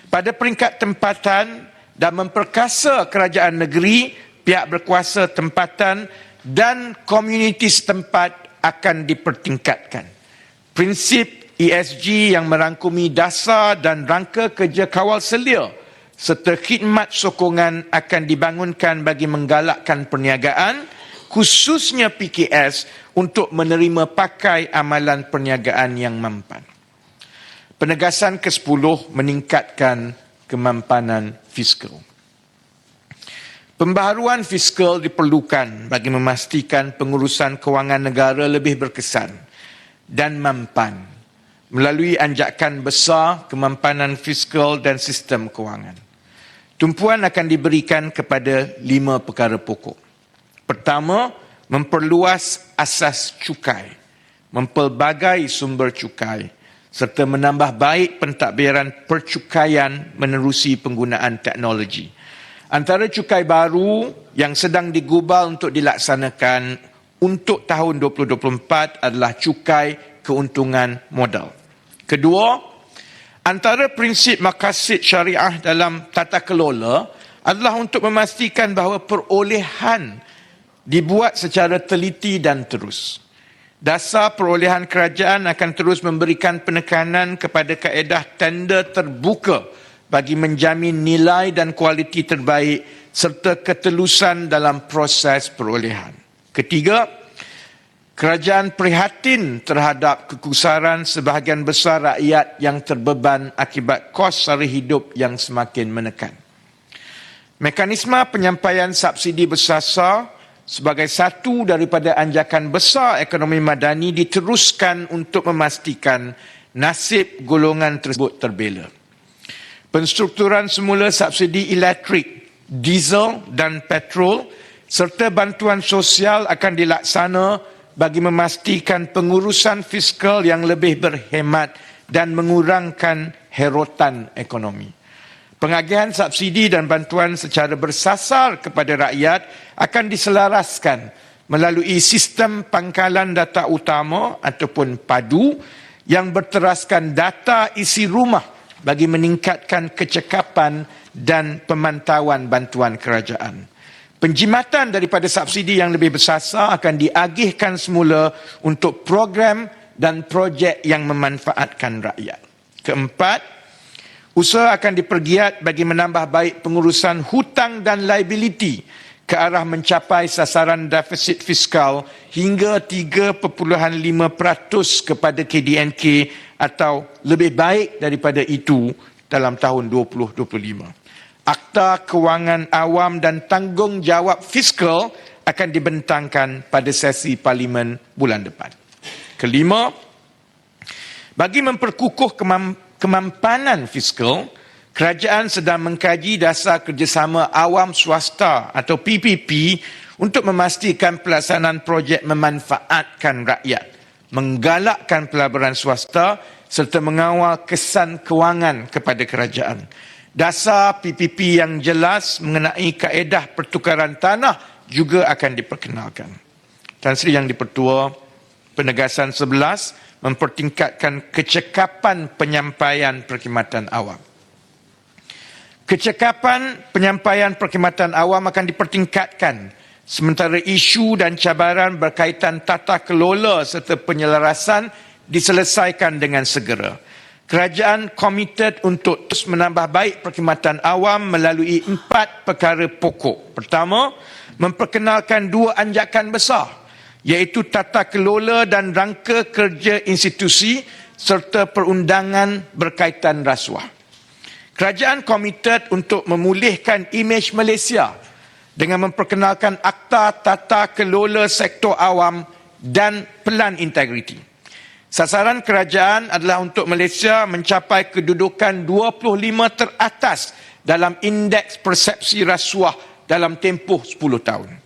pada peringkat tempatan dan memperkasa kerajaan negeri, pihak berkuasa tempatan dan komuniti setempat akan dipertingkatkan. Prinsip ESG yang merangkumi dasar dan rangka kerja kawal selia serta khidmat sokongan akan dibangunkan bagi menggalakkan perniagaan, khususnya PKS, untuk menerima pakai amalan perniagaan yang mampan. Penegasan ke-10 meningkatkan kemampanan fiskal. Pembaharuan fiskal diperlukan bagi memastikan pengurusan kewangan negara lebih berkesan dan mampan melalui anjakan besar kemampanan fiskal dan sistem kewangan. Tumpuan akan diberikan kepada 5 perkara pokok. Pertama, memperluas asas cukai, mempelbagai sumber cukai, serta menambah baik pentadbiran percukaian menerusi penggunaan teknologi. Antara cukai baru yang sedang digubal untuk dilaksanakan untuk tahun 2024 adalah cukai keuntungan modal. Kedua, antara prinsip maqasid syariah dalam tata kelola adalah untuk memastikan bahawa perolehan dibuat secara teliti dan terus. Dasar perolehan kerajaan akan terus memberikan penekanan kepada kaedah tender terbuka bagi menjamin nilai dan kualiti terbaik serta ketelusan dalam proses perolehan. Ketiga, kerajaan prihatin terhadap kekusaran sebahagian besar rakyat yang terbeban akibat kos sara hidup yang semakin menekan. Mekanisme penyampaian subsidi bersasar sebagai satu daripada anjakan besar ekonomi madani diteruskan untuk memastikan nasib golongan tersebut terbela. Penstrukturan semula subsidi elektrik, diesel dan petrol serta bantuan sosial akan dilaksana bagi memastikan pengurusan fiskal yang lebih berhemat dan mengurangkan herotan ekonomi. Pengagihan subsidi dan bantuan secara bersasar kepada rakyat akan diselaraskan melalui sistem pangkalan data utama ataupun PADU yang berteraskan data isi rumah bagi meningkatkan kecekapan dan pemantauan bantuan kerajaan. Penjimatan daripada subsidi yang lebih bersasar akan diagihkan semula untuk program dan projek yang memanfaatkan rakyat. Keempat, usaha akan dipergiat bagi menambah baik pengurusan hutang dan liability ke arah mencapai sasaran defisit fiskal hingga 3.5% kepada KDNK atau lebih baik daripada itu dalam tahun 2025. Akta Kewangan Awam dan Tanggungjawab Fiskal akan dibentangkan pada sesi Parlimen bulan depan. Kelima, bagi memperkukuh kemampanan fiskal, kerajaan sedang mengkaji dasar kerjasama awam swasta atau PPP untuk memastikan pelaksanaan projek memanfaatkan rakyat, menggalakkan pelaburan swasta serta mengawal kesan kewangan kepada kerajaan. Dasar PPP yang jelas mengenai kaedah pertukaran tanah juga akan diperkenalkan. Tan Sri Yang di-Pertua, penegasan 11 mempertingkatkan kecekapan penyampaian perkhidmatan awam. Kecekapan penyampaian perkhidmatan awam akan dipertingkatkan sementara isu dan cabaran berkaitan tata kelola serta penyelarasan diselesaikan dengan segera. Kerajaan komited untuk terus menambah baik perkhidmatan awam melalui 4 perkara pokok. Pertama, memperkenalkan 2 anjakan besar, iaitu tata kelola dan rangka kerja institusi serta perundangan berkaitan rasuah. Kerajaan komited untuk memulihkan imej Malaysia dengan memperkenalkan Akta Tata Kelola Sektor Awam dan Pelan Integriti. Sasaran kerajaan adalah untuk Malaysia mencapai kedudukan 25 teratas dalam indeks persepsi rasuah dalam tempoh 10 tahun.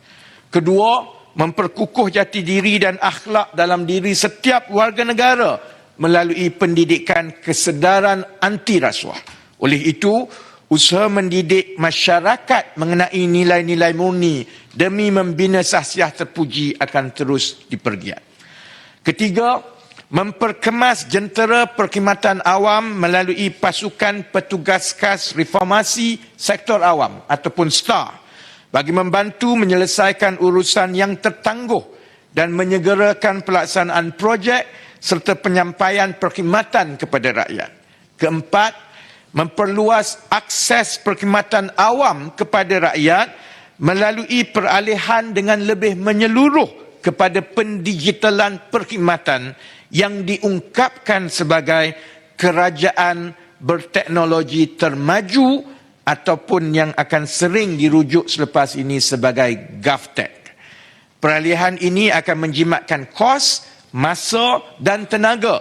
Kedua, memperkukuh jati diri dan akhlak dalam diri setiap warga negara melalui pendidikan kesedaran anti rasuah. Oleh itu, usaha mendidik masyarakat mengenai nilai-nilai murni demi membina sahsiah terpuji akan terus dipergiat. Ketiga, memperkemas jentera perkhidmatan awam melalui pasukan petugas khas reformasi sektor awam ataupun STAR bagi membantu menyelesaikan urusan yang tertangguh dan menyegerakan pelaksanaan projek serta penyampaian perkhidmatan kepada rakyat. Keempat, memperluas akses perkhidmatan awam kepada rakyat melalui peralihan dengan lebih menyeluruh kepada pendigitalan perkhidmatan yang diungkapkan sebagai kerajaan berteknologi termaju ataupun yang akan sering dirujuk selepas ini sebagai GovTech. Peralihan ini akan menjimatkan kos, masa dan tenaga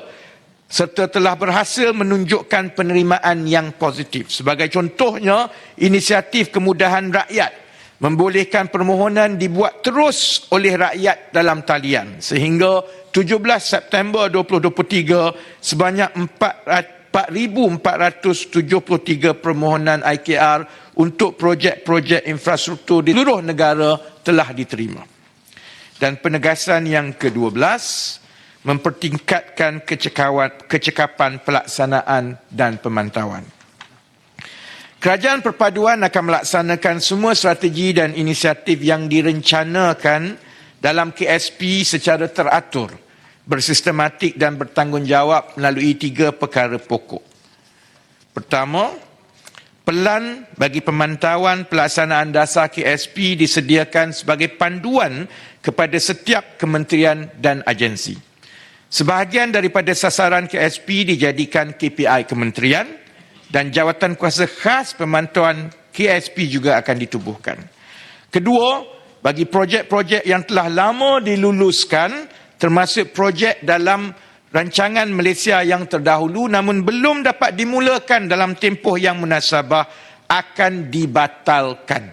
serta telah berhasil menunjukkan penerimaan yang positif. Sebagai contohnya, inisiatif kemudahan rakyat membolehkan permohonan dibuat terus oleh rakyat dalam talian sehingga 17 September 2023 sebanyak 4,473 permohonan IKR untuk projek-projek infrastruktur di seluruh negara telah diterima. Dan penegasan yang ke-12, mempertingkatkan kecekapan pelaksanaan dan pemantauan. Kerajaan Perpaduan akan melaksanakan semua strategi dan inisiatif yang direncanakan dalam KSP secara teratur, bersistematik dan bertanggungjawab melalui 3 perkara pokok. Pertama, pelan bagi pemantauan pelaksanaan dasar KSP disediakan sebagai panduan kepada setiap kementerian dan agensi. Sebahagian daripada sasaran KSP dijadikan KPI kementerian dan jawatan kuasa khas pemantauan KSP juga akan ditubuhkan. Kedua, bagi projek-projek yang telah lama diluluskan, termasuk projek dalam rancangan Malaysia yang terdahulu namun belum dapat dimulakan dalam tempoh yang munasabah, akan dibatalkan.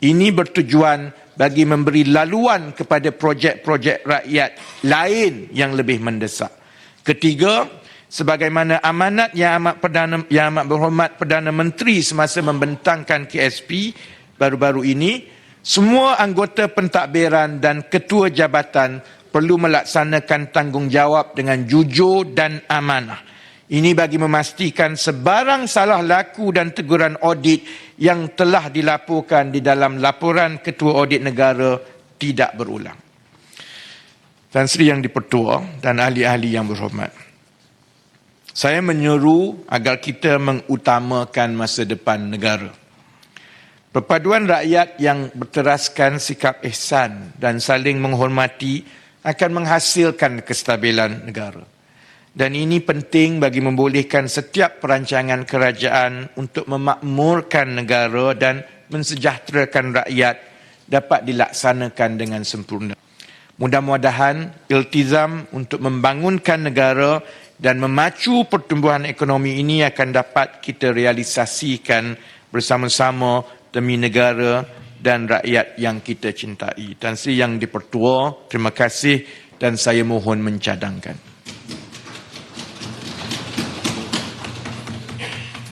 Ini bertujuan bagi memberi laluan kepada projek-projek rakyat lain yang lebih mendesak. Ketiga, sebagaimana amanat yang amat berhormat Perdana Menteri semasa membentangkan KSP baru-baru ini, semua anggota pentadbiran dan ketua jabatan perlu melaksanakan tanggungjawab dengan jujur dan amanah. Ini bagi memastikan sebarang salah laku dan teguran audit yang telah dilaporkan di dalam laporan Ketua Audit Negara tidak berulang. Tan Sri Yang Dipertua dan ahli-ahli yang berhormat, saya menyuruh agar kita mengutamakan masa depan negara. Perpaduan rakyat yang berteraskan sikap ihsan dan saling menghormati akan menghasilkan kestabilan negara. Dan ini penting bagi membolehkan setiap perancangan kerajaan untuk memakmurkan negara dan mensejahterakan rakyat dapat dilaksanakan dengan sempurna. Mudah-mudahan iltizam untuk membangunkan negara dan memacu pertumbuhan ekonomi ini akan dapat kita realisasikan bersama-sama demi negara dan rakyat yang kita cintai. Tan Sri Yang Dipertua, terima kasih dan saya mohon mencadangkan.